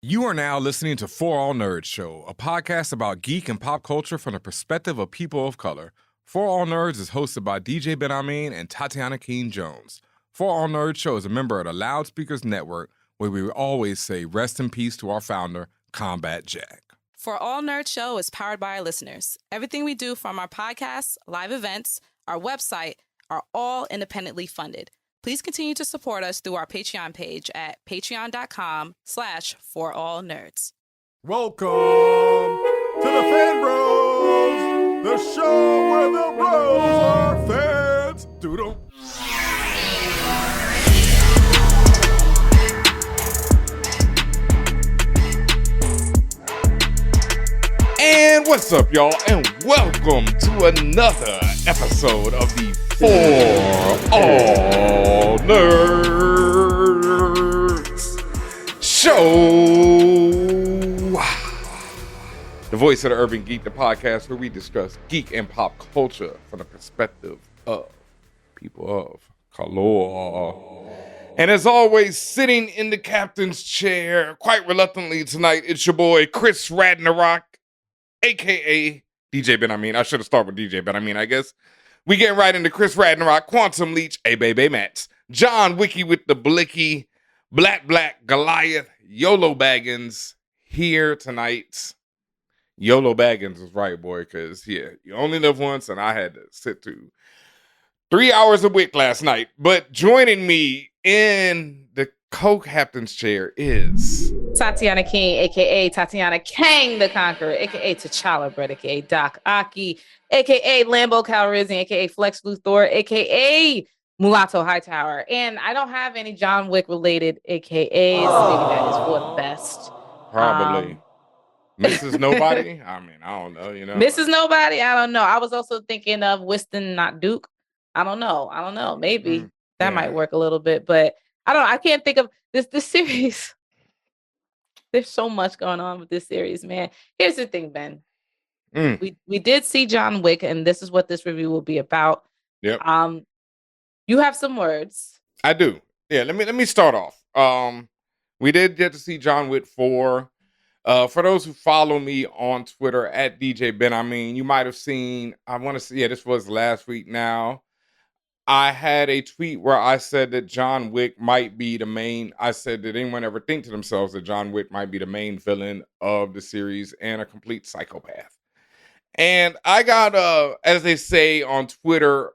You are now listening to For All Nerds Show, a podcast about geek and pop culture from the perspective of people of color. For All Nerds is hosted by DJ BenHaMeen and Tatiana King Jones. For All Nerds Show is a member of the Loudspeakers Network, where we always say rest in peace to our founder, Combat Jack. For All Nerds Show is powered by our listeners. Everything we do, from our podcasts, live events, our website, are all independently funded. Please continue to support us through our Patreon page at patreon.com/forallnerds. Welcome to the Fan Bros, the show where the bros are fans. Doodle. And what's up, y'all? And welcome to another episode of the For All Nerds Show. The voice of the Urban Geek, the podcast where we discuss geek and pop culture from the perspective of people of color. And as always, sitting in the captain's chair, quite reluctantly tonight, it's your boy Chris Radnarock, a.k.a. DJ BenHaMeen. I should have started with DJ BenHaMeen, I guess. We getting right into Chris Radnarock, Quantum Leech, a baby Mats, John Wick with the blicky, Black Goliath, YOLO Baggins here tonight. YOLO Baggins is right, boy, because, yeah, you only live once, and I had to sit through 3 hours of Wick last night. But joining me in the co-captain's chair is Tatiana King, a.k.a. Tatiana Kang the Conqueror, a.k.a. T'Challa Brett, a.k.a. Doc Aki, a.k.a. Lambo Calrissian, a.k.a. Flex Luthor, a.k.a. Mulatto Hightower. And I don't have any John Wick related a.k.a.s. Maybe that is for the best. probably Mrs. Nobody. I mean, I don't know, you know. Mrs. Nobody? I don't know. I was also thinking of Winston, not Duke. I don't know. Maybe that might work a little bit, but I can't think of this series. There's so much going on with this series, man. Here's the thing, Ben. We did see John Wick, and this is what this review will be about. Yep. You have some words. I do. Yeah, let me start off. We did get to see John Wick 4. For those who follow me on Twitter at DJ BenHaMeen, you might have seen, this was last week now. I had a tweet where I said that John Wick might be the main. I said, did anyone ever think to themselves that John Wick might be the main villain of the series and a complete psychopath? And I got, as they say on Twitter,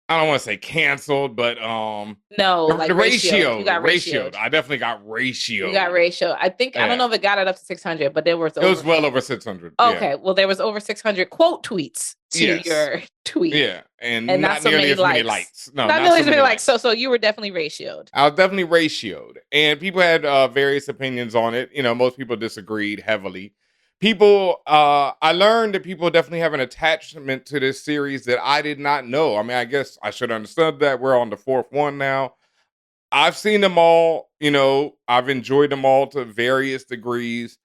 I don't want to say canceled, but no, the ratio. You got ratioed. I definitely got ratioed. You got ratioed. I think I don't know if it got it up to 600, but there was. It was well over 600. Okay, yeah. Well, there was over 600 quote tweets to your tweet. Yeah, and not so nearly many as many likes. No, not nearly as many likes. So you were definitely ratioed. I was definitely ratioed, and people had various opinions on it. You know, most people disagreed heavily. I learned that people definitely have an attachment to this series that I did not know. I mean, I guess I should understand that. We're on the fourth one now. I've seen them all, you know, I've enjoyed them all to various degrees.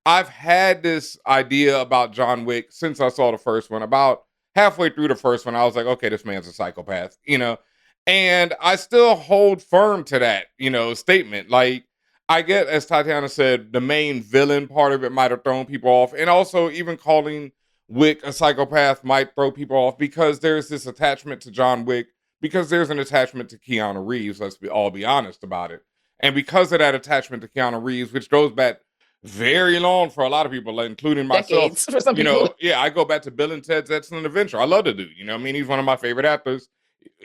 I've had this idea about John Wick since I saw the first one. About halfway through the first one, I was like, okay, this man's a psychopath, you know, and I still hold firm to that, you know, statement. Like, I get, as Tatiana said, the main villain part of it might have thrown people off. And also, even calling Wick a psychopath might throw people off because there's this attachment to John Wick, because there's an attachment to Keanu Reeves. Let's all be honest about it. And because of that attachment to Keanu Reeves, which goes back very long for a lot of people, including myself. Decades for some people. Know, yeah, I go back to Bill and Ted's Excellent Adventure. I love the dude. You know what I mean? He's one of my favorite actors.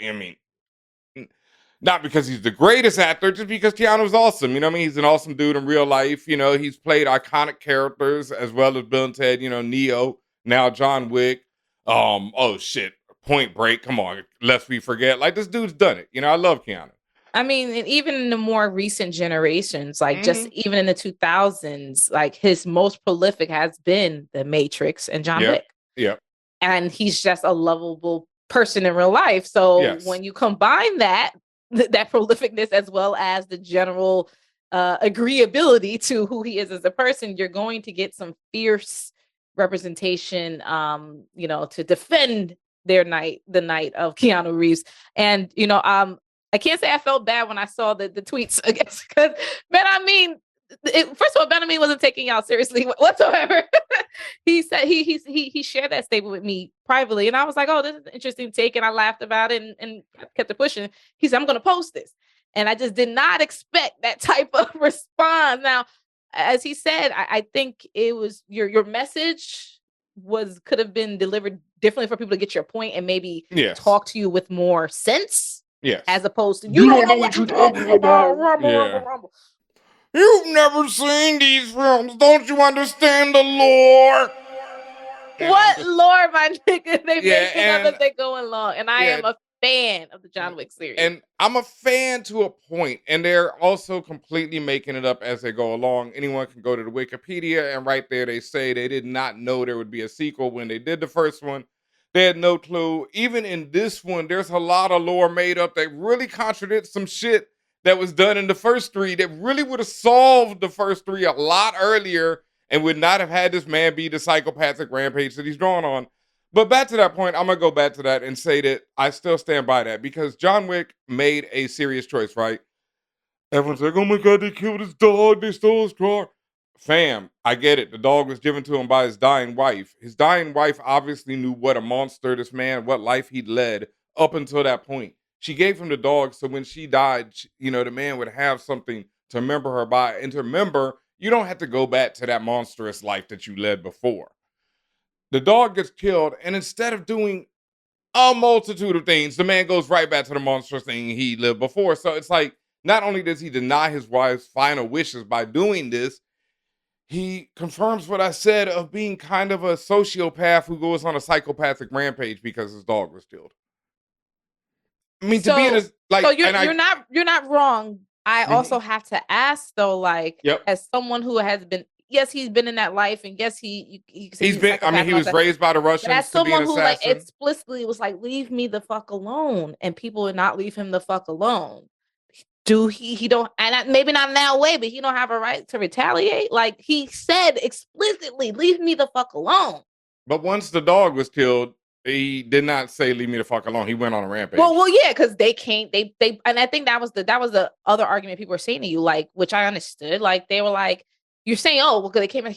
I mean, not because he's the greatest actor, just because Keanu's awesome. You know what I mean? He's an awesome dude in real life. You know, he's played iconic characters as well as Bill and Ted, you know, Neo, now John Wick. Point Break. Come on, lest we forget. Like, this dude's done it. You know, I love Keanu. I mean, and even in the more recent generations, like just even in the 2000s, like his most prolific has been The Matrix and John Wick. Yeah. And he's just a lovable person in real life. So when you combine that prolificness as well as the general agreeability to who he is as a person, you're going to get some fierce representation, to defend the night of Keanu Reeves. And, I can't say I felt bad when I saw the tweets, I guess, because, man, I mean, First of all, Benhameen wasn't taking y'all seriously whatsoever. He said he shared that statement with me privately, and I was like, "Oh, this is an interesting take," and I laughed about it and kept it pushing. He said, "I'm going to post this," and I just did not expect that type of response. Now, as he said, I think it was your message could have been delivered differently for people to get your point and maybe talk to you with more sense. Yes, as opposed to you don't know what you're talking about. You've never seen these films. Don't you understand the lore? What lore, my nigga? They making up as they go along. And I am a fan of the John Wick series. And I'm a fan to a point. And they're also completely making it up as they go along. Anyone can go to the Wikipedia, and right there they say they did not know there would be a sequel when they did the first one. They had no clue. Even in this one, there's a lot of lore made up that really contradicts some shit that was done in the first three that really would have solved the first three a lot earlier and would not have had this man be the psychopathic rampage that he's drawn on. But back to that point, I'm going to go back to that and say that I still stand by that because John Wick made a serious choice, right? Everyone's like, oh my God, they killed his dog. They stole his car. Fam, I get it. The dog was given to him by his dying wife. His dying wife obviously knew what a monster this man, what life he'd led up until that point. She gave him the dog so when she died, the man would have something to remember her by. And to remember, you don't have to go back to that monstrous life that you led before. The dog gets killed, and instead of doing a multitude of things, the man goes right back to the monstrous thing he lived before. So it's like, not only does he deny his wife's final wishes by doing this, he confirms what I said of being kind of a sociopath who goes on a psychopathic rampage because his dog was killed. I mean, so, to be in this, like, so you're not wrong. I also have to ask though, like, as someone who has been, yes, he's been in that life, and yes, he's been. I mean, he was raised by the Russians. But as someone who like explicitly was like, leave me the fuck alone, and people would not leave him the fuck alone. Do he don't, and maybe not in that way, but he don't have a right to retaliate. Like he said explicitly, leave me the fuck alone. But once the dog was killed, he did not say leave me the fuck alone. He went on a rampage. Well, yeah, because they can't. They and I think that was the other argument people were saying to you, like, which I understood. Like they were like, you're saying, oh, well, because they came in,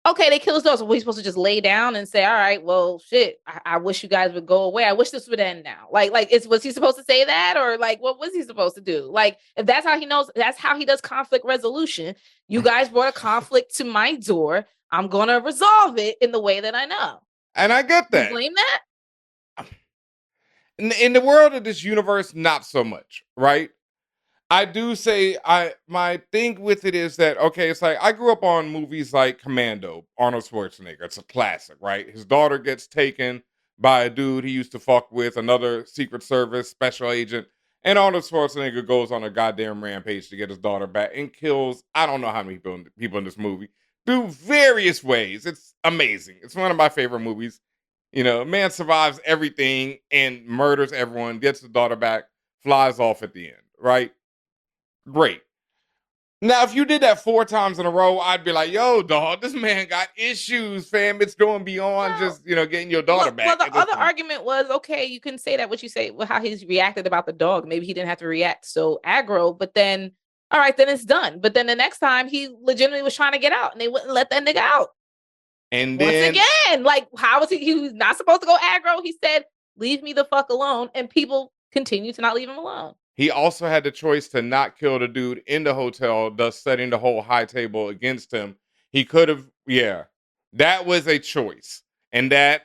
okay, they killed his dog. So we're supposed to just lay down and say, all right, well, shit, I wish you guys would go away. I wish this would end now. Like, was he supposed to say that? Or like, what was he supposed to do? Like, if that's how he knows, that's how he does conflict resolution. You guys brought a conflict to my door. I'm going to resolve it in the way that I know. And I get that. You blame that? In the world of this universe, not so much, right? I do say my thing with it is that, okay, it's like I grew up on movies like Commando, Arnold Schwarzenegger. It's a classic, right? His daughter gets taken by a dude he used to fuck with, another Secret Service special agent, and Arnold Schwarzenegger goes on a goddamn rampage to get his daughter back and kills, I don't know how many people in this movie, through various ways. It's amazing. It's one of my favorite movies. A man survives everything and murders everyone, gets the daughter back, flies off at the end, right? Great. Now, if you did that 4 times in a row, I'd be like, yo, dog, this man got issues, fam. It's going beyond just, getting your daughter back. Well, the other argument was, okay, you can say that what you say, how he's reacted about the dog. Maybe he didn't have to react so aggro, but then, all right, then it's done. But then the next time he legitimately was trying to get out and they wouldn't let that nigga out. And once again, like, how was he was not supposed to go aggro. He said, leave me the fuck alone. And people continue to not leave him alone. He also had the choice to not kill the dude in the hotel, thus setting the whole high table against him. He could have, that was a choice. And that,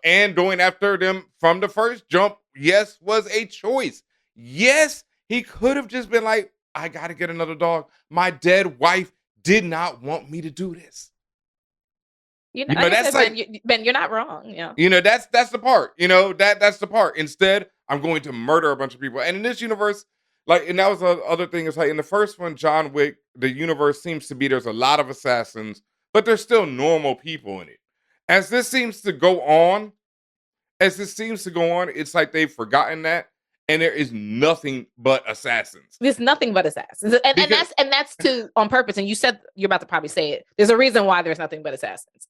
and going after them from the first jump, yes, was a choice. Yes, he could have just been like, I got to get another dog. My dead wife did not want me to do this. That's like, Ben, you're not wrong. Yeah. That's the part. That's the part. Instead, I'm going to murder a bunch of people. And in this universe, and that was the other thing, is like in the first one, John Wick, the universe seems to be there's a lot of assassins, but there's still normal people in it. As this seems to go on, it's like they've forgotten that. And there is nothing but assassins. There's nothing but assassins. And that's to on purpose. And you said you're about to probably say it. There's a reason why there's nothing but assassins.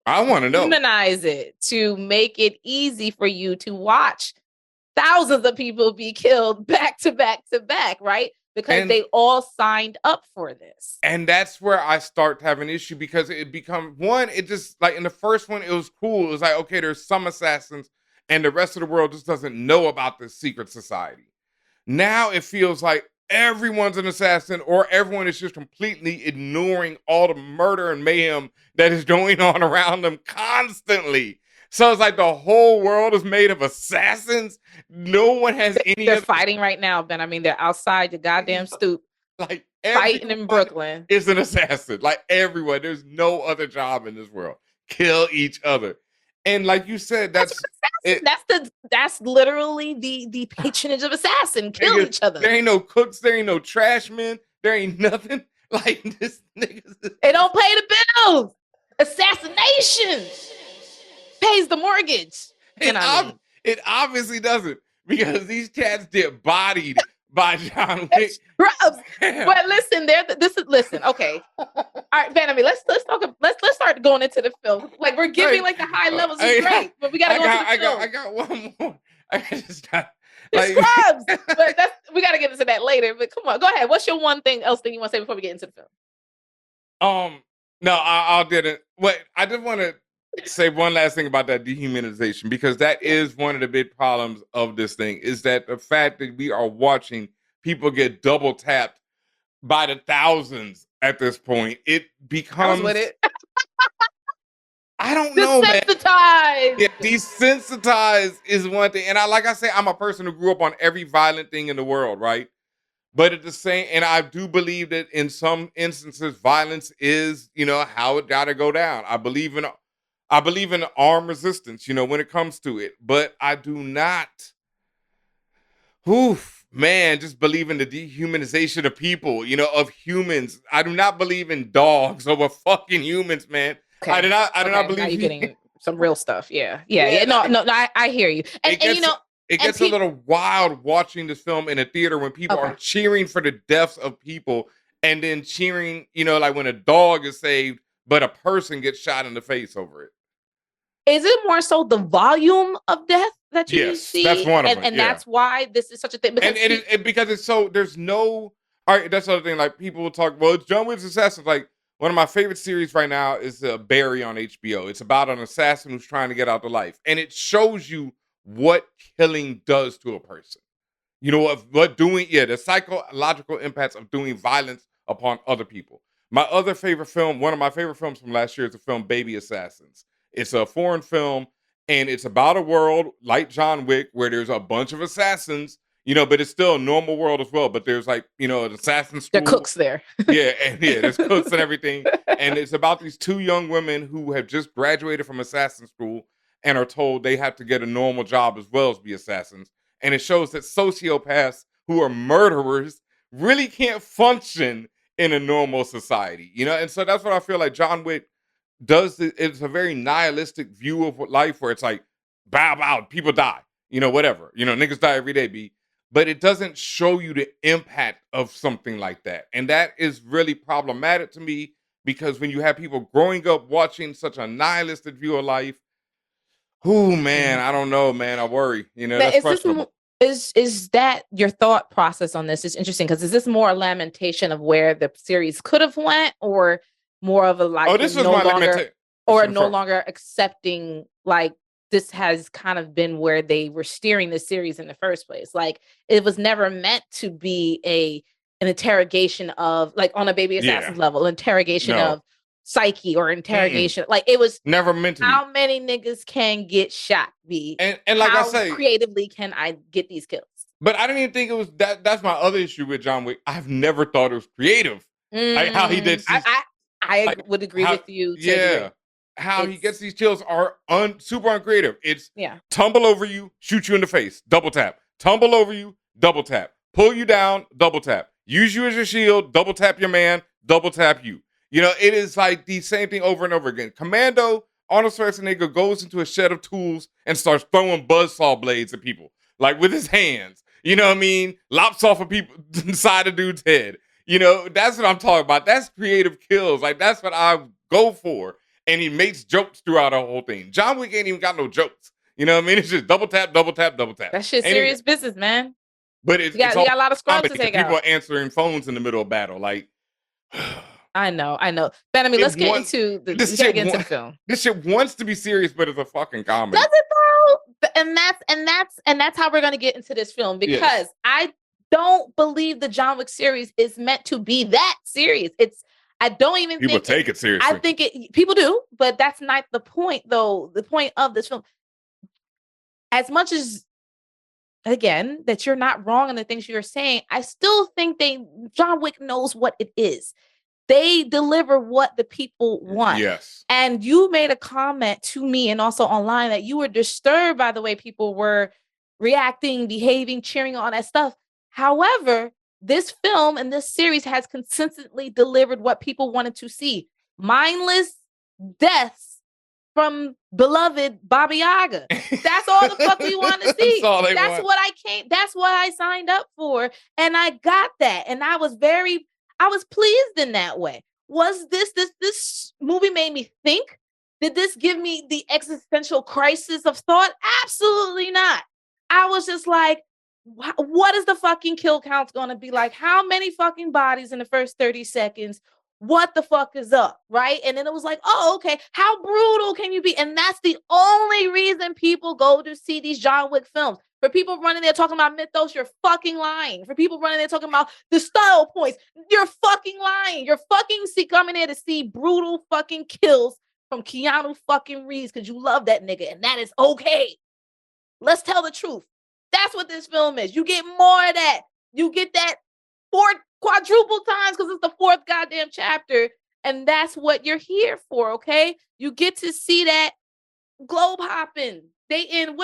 I want to know. Humanize it to make it easy for you to watch thousands of people be killed back to back to back, right? because they all signed up for this. And that's where I start to have an issue, because it becomes one, it just like in the first one, it was cool. It was like, okay, there's some assassins and the rest of the world just doesn't know about this secret society. Now it feels like everyone's an assassin, or everyone is just completely ignoring all the murder and mayhem that is going on around them constantly. So it's like the whole world is made of assassins. No one has any. They're fighting right now, Ben. I mean, they're outside the goddamn stoop, like fighting in Brooklyn. Is an assassin. Like everyone. There's no other job in this world. Kill each other. And like you said, that's literally the patronage of assassin. Kill each other. There ain't no cooks. There ain't no trash men. There ain't nothing. Like this niggas. They don't pay the bills. Assassination pays the mortgage. It obviously doesn't, because these cats get bodied by John Wick. But listen, listen. Okay, all right, Benhameen. Let's start going into the film. Like we're giving like the high levels is great, but we gotta go into the film. I got one more. I just got Scrubs, but we gotta get into that later. But come on, go ahead. What's your one thing else you want to say before we get into the film? No, I didn't. Wait, I just want to say one last thing about that dehumanization, because that is one of the big problems of this thing, is that the fact that we are watching people get double tapped by the thousands at this point, it becomes with it. I don't know, man. Desensitized. Yeah, desensitized is one thing. And like I say, I'm a person who grew up on every violent thing in the world, right? But at the same, and I do believe that in some instances, violence is, how it gotta go down. I believe in armed resistance, when it comes to it. But I do not, just believe in the dehumanization of people, of humans. I do not believe in dogs over fucking humans, man. Okay. I do not believe. Now you're getting some real stuff. Yeah. No, I hear you. It gets a little wild watching this film in a theater when people are cheering for the deaths of people, and then cheering, like when a dog is saved, but a person gets shot in the face over it. Is it more so the volume of death that you see? That's one of them. And that's why this is such a thing. Because it's so, there's no, all right, that's the other thing. Like people will talk, well, it's John Wick's Assassins. Like one of my favorite series right now is Barry on HBO. It's about an assassin who's trying to get out of life. And it shows you what killing does to a person. The psychological impacts of doing violence upon other people. One of my favorite films from last year is the film Baby Assassins. It's a foreign film, and it's about a world like John Wick where there's a bunch of assassins, but it's still a normal world as well. But there's like, an assassin school. There are cooks there. There's cooks and everything. And it's about these two young women who have just graduated from assassin school and are told they have to get a normal job as well as be assassins. And it shows that sociopaths who are murderers really can't function in a normal society, And so that's what I feel like John Wick does. It's a very nihilistic view of life where it's like, bow, people die, whatever. Niggas die every day, but it doesn't show you the impact of something like that. And that is really problematic to me, because when you have people growing up watching such a nihilistic view of life, man, I don't know, man. I worry. That's questionable. Is that your thought process on this? Is interesting, because is this more a lamentation of where the series could have went, or more of a like this was no longer accepting, like this has kind of been where they were steering the series in the first place? Like it was never meant to be an interrogation of, like, on a Baby Assassins level, interrogation of psyche or interrogation. Like it was never meant to. How many niggas can get shot? And like I say, creatively can I get these kills? But I didn't even think it was that. That's my other issue with John Wick. I've never thought it was creative. Like how he did. I would agree with you. How he gets these kills are super uncreative. It's tumble over you, shoot you in the face, double tap. Tumble over you, double tap. Pull you down, double tap. Use you as your shield, double tap your man, double tap you. It is like the same thing over and over again. Commando, Arnold Schwarzenegger goes into a shed of tools and starts throwing buzzsaw blades at people, like with his hands. You know what I mean? Lops off of people inside a dude's head. That's what I'm talking about. That's creative kills. Like, that's what I go for. And he makes jokes throughout the whole thing. John Wick ain't even got no jokes. You know what I mean? It's just double tap, double tap, double tap. That shit's serious business, man. But you got a lot of scrubs to take out. People are answering phones in the middle of battle. Like, I know. BenHaMeen, let's get into the film. This shit wants to be serious, but it's a fucking comedy. Does it though? And that's how we're gonna get into this film, because I don't believe the John Wick series is meant to be that serious. I don't even think people take it seriously. I think people do, but that's not the point, though. The point of this film, as much as, again, that you're not wrong in the things you're saying, I still think John Wick knows what it is. They deliver what the people want. Yes. And you made a comment to me and also online that you were disturbed by the way people were reacting, behaving, cheering, all that stuff. However, this film and this series has consistently delivered what people wanted to see. Mindless deaths from beloved Baba Yaga. That's all the fuck we want to see. That's what I signed up for. And I got that. And I was pleased in that way. Was this movie made me think? Did this give me the existential crisis of thought? Absolutely not. I was just like, what is the fucking kill count going to be like? How many fucking bodies in the first 30 seconds? What the fuck is up, right? And then it was like, oh, okay, how brutal can you be? And that's the only reason people go to see these John Wick films. For people running there talking about mythos, you're fucking lying. For people running there talking about the style points, you're fucking lying. You're fucking coming there to see brutal fucking kills from Keanu fucking Reeves because you love that nigga, and that is okay. Let's tell the truth. That's what this film is. You get more of that. You get that quadruple times because it's the fourth goddamn chapter. And that's what you're here for, okay? You get to see that globe hopping. They in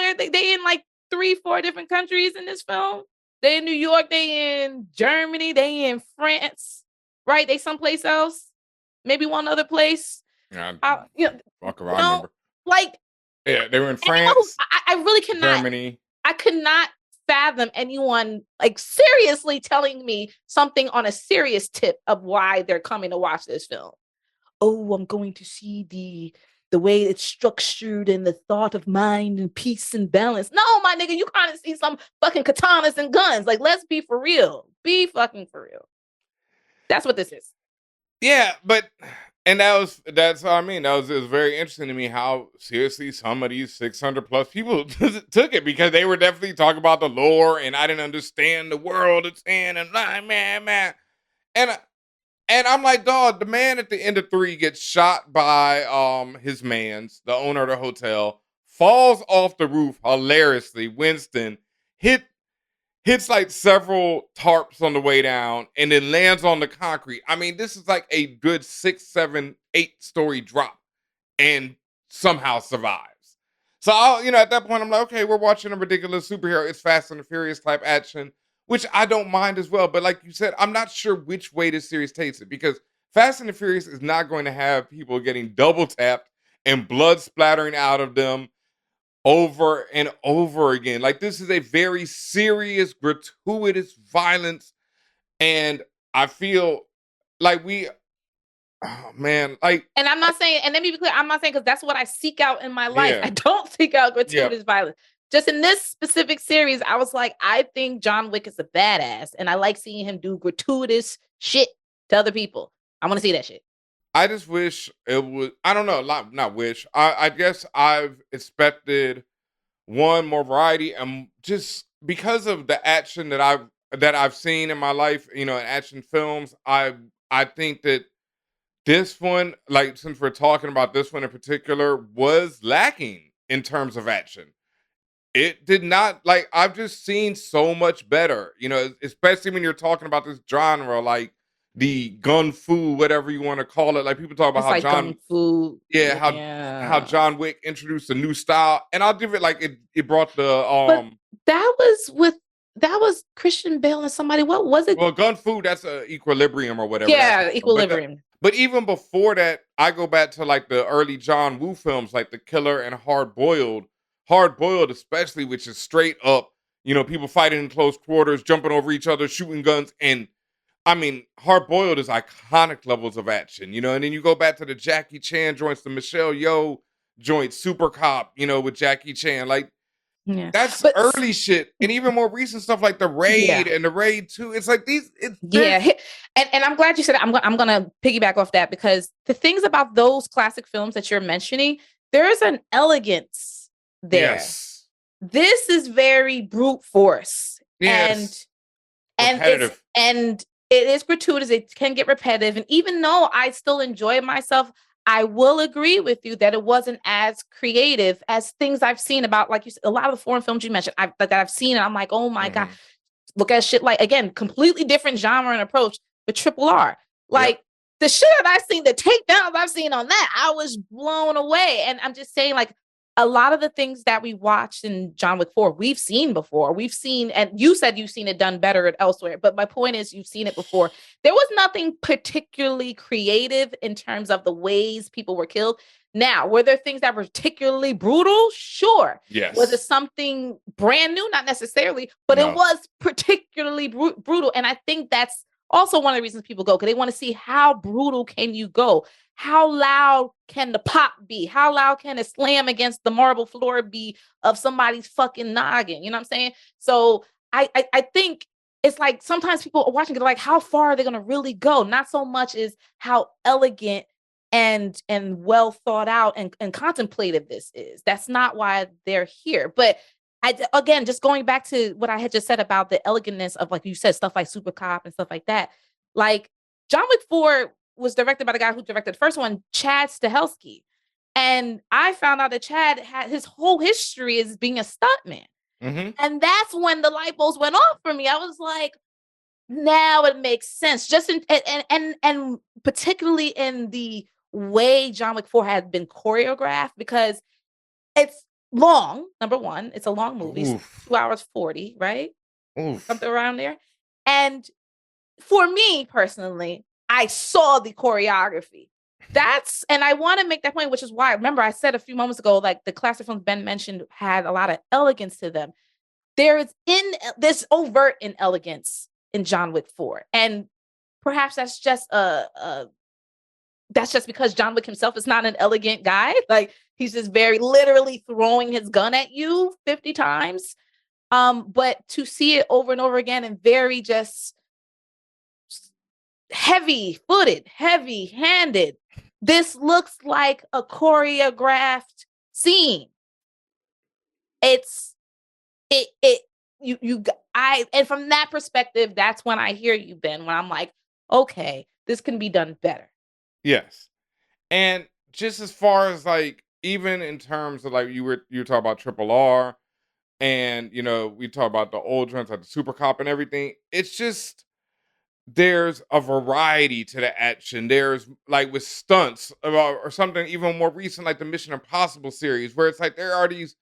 like 3-4 different countries in this film. They in New York, they in Germany, they in France, right? They someplace else. Maybe one other place. Yeah, I remember. Like, yeah, they were in France. I really cannot. Germany. I could not fathom anyone like seriously telling me something on a serious tip of why they're coming to watch this film. Oh, I'm going to see the way it's structured and the thought of mind and peace and balance. No, my nigga, you kind of see some fucking katanas and guns. Like, let's be for real. Be fucking for real. That's what this is. Yeah, but that's what I mean. It was very interesting to me how seriously some of these 600 plus people took it, because they were definitely talking about the lore, and I didn't understand the world it's in, and man. And I'm like, dog, the man at the end of 3 gets shot by his mans, the owner of the hotel, falls off the roof hilariously. Winston hits like several tarps on the way down and then lands on the concrete. I mean, this is like a good 6, 7, 8 story drop and somehow survives. So, at that point, I'm like, okay, we're watching a ridiculous superhero. It's Fast and the Furious type action, which I don't mind as well. But like you said, I'm not sure which way this series takes it, because Fast and the Furious is not going to have people getting double tapped and blood splattering out of them over and over again. Like, this is a very serious, gratuitous violence. And I feel like and I'm not saying, and let me be clear, I'm not saying because that's what I seek out in my life. Yeah. I don't seek out gratuitous violence. Just in this specific series, I was like, I think John Wick is a badass, and I like seeing him do gratuitous shit to other people. I want to see that shit. I just wish it was, I don't know, not wish. I guess I've expected one more variety, and just because of the action that I've seen in my life, in action films, I think that this one, like, since we're talking about this one in particular, was lacking in terms of action. It did not, like, I've just seen so much better, especially when you're talking about this genre, like the gun fu, whatever you want to call it. Like, people talk about it's how like fu. How John Wick introduced a new style, and I'll give it like it brought the But that was Christian Bale and somebody. What was it? Well, gun fu, that's Equilibrium or whatever. Yeah, Equilibrium. But even before that, I go back to like the early John Woo films, like The Killer and Hard Boiled especially, which is straight up, people fighting in close quarters, jumping over each other, shooting guns. And I mean, Hard Boiled is iconic levels of action, and then you go back to the Jackie Chan joints, the Michelle Yeoh joint, Super Cop, with Jackie Chan. Like, Yeah. That's early shit. And even more recent stuff like The Raid and The Raid 2. It's like these. And I'm glad you said it. I'm gonna piggyback off that, because the things about those classic films that you're mentioning, there's an elegance there. Yes. This is very brute force. Yes. And it is gratuitous. It can get repetitive. And even though I still enjoy myself, I will agree with you that it wasn't as creative as things I've seen about, like you said, a lot of the foreign films you mentioned that I've seen, and I'm like, oh my God, look at shit like, again, completely different genre and approach, but RRR. Like the shit that I've seen, the takedowns I've seen on that, I was blown away. And I'm just saying, like, a lot of the things that we watched in John Wick 4, we've seen before. We've seen, and you said you've seen it done better elsewhere, but my point is you've seen it before. There was nothing particularly creative in terms of the ways people were killed. Now, were there things that were particularly brutal? Sure. Yes. Was it something brand new? Not necessarily, but it was particularly brutal. And I think that's also one of the reasons people go, because they want to see how brutal can you go? How loud can the pop be? How loud can a slam against the marble floor be of somebody's fucking noggin? You know what I'm saying? So I think it's like sometimes people are watching it like, how far are they going to really go? Not so much as how elegant and well thought out and contemplative this is. That's not why they're here. But again, just going back to what I had just said about the elegantness of, like you said, stuff like Super Cop and stuff like that. Like John Wick 4 was directed by the guy who directed the first one, Chad Stahelski. And I found out that Chad had his whole history as being a stuntman. Mm-hmm. And that's when the light bulbs went off for me. I was like, now it makes sense. Just in and particularly in the way John Wick 4 had been choreographed, because it's long. Number one, it's a long movie, 2 hours 40, right? Something around there. And for me personally, I saw the choreography. And I want to make that point, which is why, remember, I said a few moments ago, like the classic films Ben mentioned had a lot of elegance to them. There is this overt inelegance in John Wick 4. And perhaps that's just because John Wick himself is not an elegant guy. Like, he's just very literally throwing his gun at you 50 times. But to see it over and over again and very just heavy-footed, heavy-handed, this looks like a choreographed scene. And from that perspective, that's when I hear you, Ben, when I'm like, okay, this can be done better. Yes. And just as far as, like, even in terms of, like, you were talking about RRR, and, you know, we talk about the old joints like the Super Cop and everything. It's just, there's a variety to the action. There's, like, with stunts or something even more recent, like the Mission Impossible series, where it's like there are these,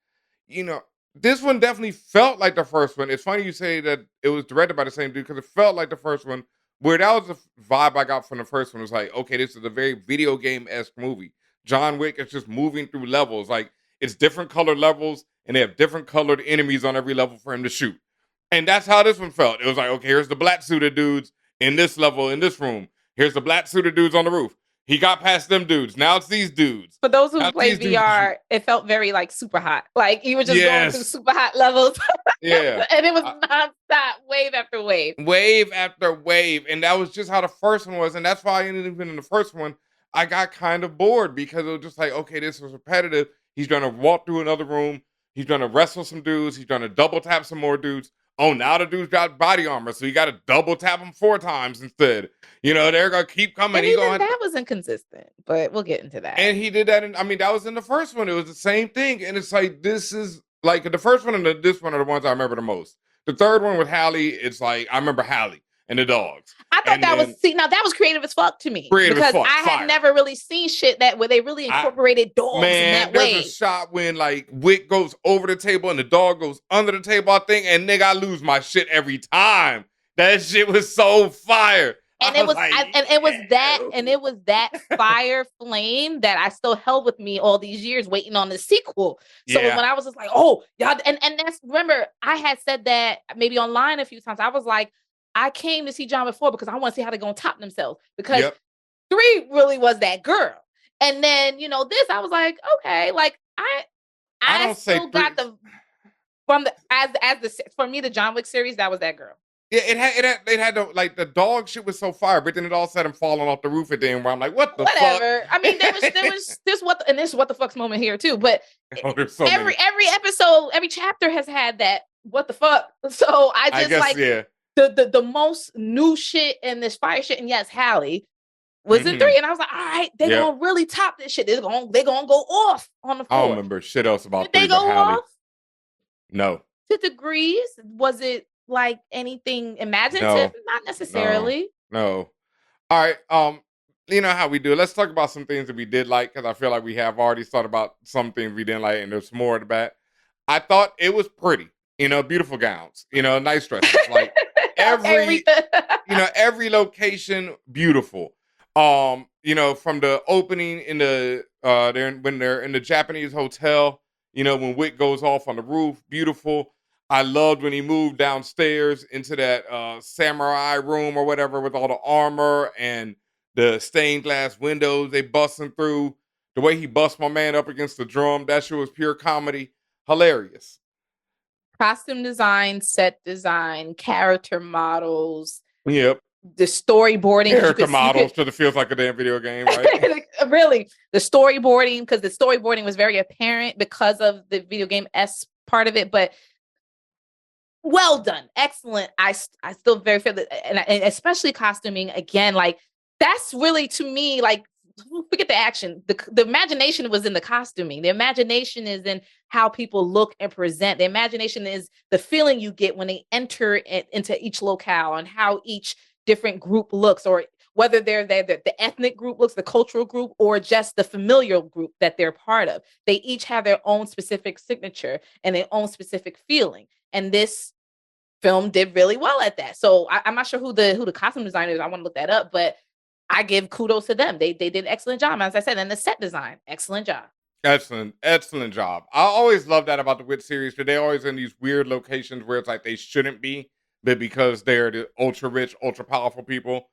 you know, this one definitely felt like the first one. It's funny you say that it was directed by the same dude, because it felt like the first one, where that was the vibe I got from the first one. It was like, okay, this is a very video game-esque movie. John Wick is just moving through levels. Like, it's different colored levels, and they have different colored enemies on every level for him to shoot. And that's how this one felt. It was like, okay, here's the black suited dudes in this level, in this room. Here's the black suited dudes on the roof. He got past them dudes. Now it's these dudes. For those who play VR, it felt very like Super Hot. Like you were just going through super hot levels. Yeah. And it was nonstop, wave after wave. Wave after wave. And that was just how the first one was. And that's why even in the first one, I got kind of bored, because it was just like, okay, this was repetitive. He's going to walk through another room. He's going to wrestle some dudes. He's going to double tap some more dudes. Oh, now the dude's got body armor, so you got to double tap him 4 times instead. You know, they're going to keep coming. And even that was inconsistent, but we'll get into that. And he did that. That was in the first one. It was the same thing. And it's like, this is like the first one and this one are the ones I remember the most. The third one with Halle, it's like, I remember Halle and the dogs. I thought that was creative as fuck to me. Because I had never really seen shit where they really incorporated dogs in that way. There's a shot when, like, Wick goes over the table and the dog goes under the table, I think, and nigga, I lose my shit every time. That shit was so fire. And it was that fire flame that I still held with me all these years waiting on the sequel. So when I was just like, oh, y'all, and that's, remember, I had said that maybe online a few times. I was like, I came to see John Wick 4 because I want to see how they're going to top themselves. Because 3 really was that girl. And then, this, I was like, okay, like, I still got the... from the for me, the John Wick series, that was that girl. Yeah, it had like the dog shit was so fire, but then it all said him falling off the roof at the end where I'm like, what the fuck? I mean, there was this what the fuck's moment here too. But so every episode, every chapter has had that what the fuck. So I guess, the most new shit and this fire shit, and yes, Halle was in 3, and I was like, all right, they're gonna really top this shit. They're gonna go off on the floor. I don't remember shit else about 3. Did they go off? No. To degrees? Was it like anything imaginative? No. Not necessarily. No. All right. You know how we do. Let's talk about some things that we did like, because I feel like we have already thought about some things we didn't like, and there's more at the back. I thought it was pretty. Beautiful gowns. Nice dresses. Like every location beautiful. From the opening in the when they're in the Japanese hotel, when Wick goes off on the roof, beautiful. I loved when he moved downstairs into that samurai room or whatever with all the armor and the stained glass windows they busting through. The way he bust my man up against the drum, that shit was pure comedy. Hilarious. Costume design, set design, character models. Yep. The storyboarding. Character models because it feels like a damn video game, right? Really. The storyboarding, because the storyboarding was very apparent because of the video game-esque part of it, but well done. Excellent. I still very feel that, and especially costuming, again, like that's really, to me, like, forget the action. The imagination was in the costuming. The imagination is in how people look and present. The imagination is the feeling you get when they enter into each locale and how each different group looks, or whether they're the ethnic group looks, the cultural group, or just the familial group that they're part of. They each have their own specific signature and their own specific feeling. And this film did really well at that. So I'm not sure who the costume designer is. I want to look that up, but I give kudos to them. They did an excellent job, as I said. And the set design, excellent job. Excellent job. I always love that about the Wit series, because they're always in these weird locations where it's like they shouldn't be, but because they're the ultra rich, ultra powerful people.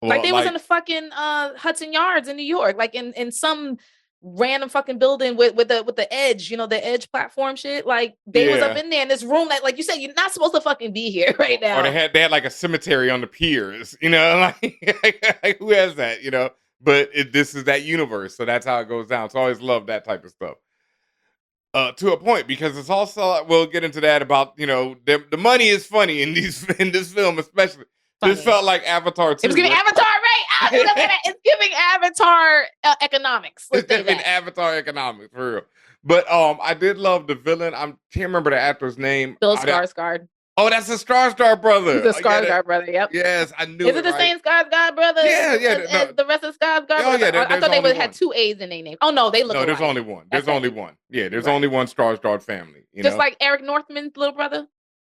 Like they was in the fucking Hudson Yards in New York, like in some random fucking building with the edge, the edge platform shit. Like they was up in there in this room that, like you said, you're not supposed to fucking be here right now. Or they had like a cemetery on the piers, like who has that, But this is that universe, so that's how it goes down. So I always love that type of stuff. To a point, because it's also, we'll get into that about, the money is funny in this film, especially. Funny. This felt like Avatar 2. It was giving Avatar, right? It's giving Avatar economics. It's giving Avatar economics, for real. But I did love the villain. I can't remember the actor's name. Bill Skarsgård. Oh, that's the Skarsgård brother. He's the Skarsgård brother, yep. Yes, I knew it. Is it the same Skarsgård brother? Yeah. The rest of Skarsgård brothers? I thought they had 2 A's in their name. Oh, no, they look alike. There's only one. There's only one. Yeah, there's only one Skarsgård family. Just like Eric Northman's little brother?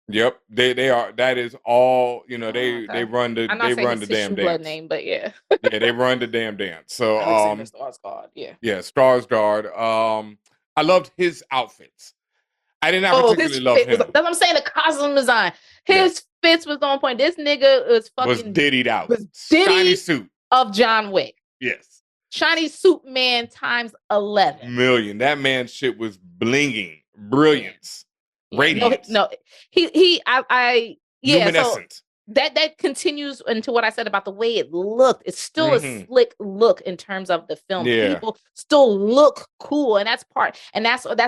Yep, they are. That is all. They run the damn dance. Name, but yeah. Yeah, they run the damn dance. So Skarsgård, yeah. Yeah, Skarsgård. I loved his outfits. I did not particularly love him. That's what I'm saying. The costume design, his fits was on point. This nigga was diddied out. Shiny suit of John Wick. Yes. Shiny suit man times 11 million. That man's shit was blinging, brilliance. Radiance. No, I luminescent. So that continues into what I said about the way it looked. It's still a slick look in terms of the film. Yeah. People still look cool, and that's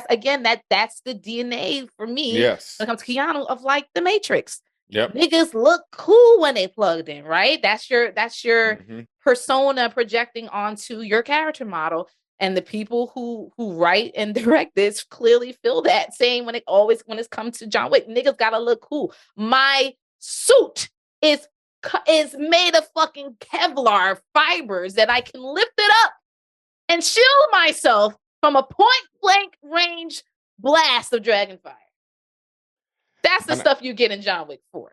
again that's the DNA for me. Yes. When it comes to Keanu, of like the Matrix. Yep. Niggas look cool when they plugged in, right? That's your persona projecting onto your character model. And the people who write and direct this clearly feel that same when it's come to John Wick. Niggas gotta look cool. My suit is made of fucking Kevlar fibers that I can lift it up and shield myself from a point blank range blast of dragonfire. That's the stuff you get in John Wick 4.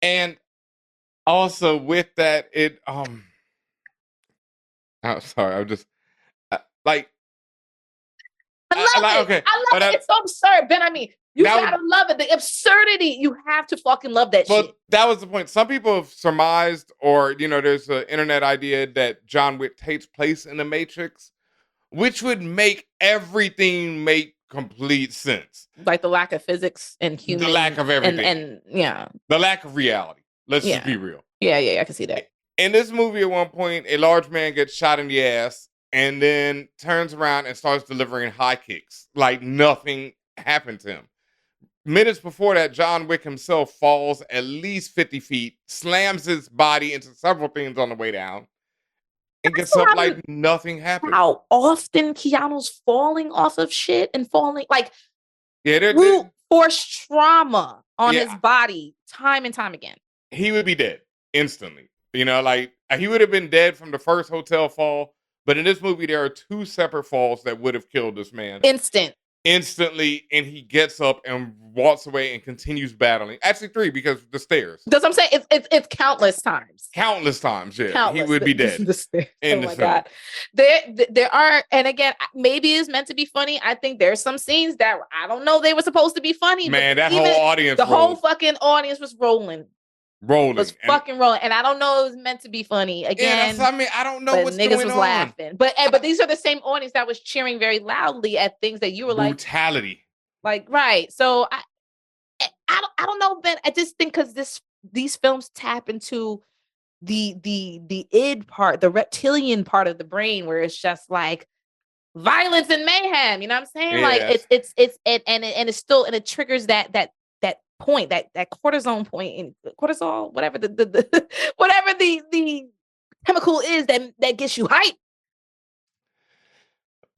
And also with that, I'm sorry, I'm just like, I love it. It's so absurd, BenHaMeen. You gotta love it. The absurdity. You have to fucking love that shit. But that was the point. Some people have surmised, or there's an internet idea that John Wick takes place in the Matrix, which would make everything make complete sense. Like the lack of physics and human. The lack of everything. And yeah. The lack of reality. Let's just be real. Yeah, I can see that. In this movie, at one point, a large man gets shot in the ass and then turns around and starts delivering high kicks. Like nothing happened to him. Minutes before that, John Wick himself falls at least 50 feet, slams his body into several things on the way down, and gets up like nothing happened. How often Keanu's falling off of shit and falling like brute force trauma on his body time and time again. He would be dead instantly. You know, like he would have been dead from the first hotel fall. But in this movie, there are 2 separate falls that would have killed this man. Instantly, and he gets up and walks away and continues battling. Actually, 3 because the stairs. That's what I'm saying. It's countless times. Countless times, yeah. He would be dead. The stairs. Oh my God. There are, and again, maybe it's meant to be funny. I think there's some scenes that I don't know they were supposed to be funny. Man, that whole audience, the whole fucking audience was rolling. Fucking rolling, and I don't know it was meant to be funny. Again, I mean, I don't know what's going on. Niggas was laughing, but these are the same audience that was cheering very loudly at things that you were brutality. Like right. So I don't know, Ben. I just think because these films tap into the id part, the reptilian part of the brain, where it's just like violence and mayhem. You know what I'm saying? Yeah. Like it's still, and it triggers that point, that cortisone point, and cortisol, whatever the whatever the chemical is that gets you hyped.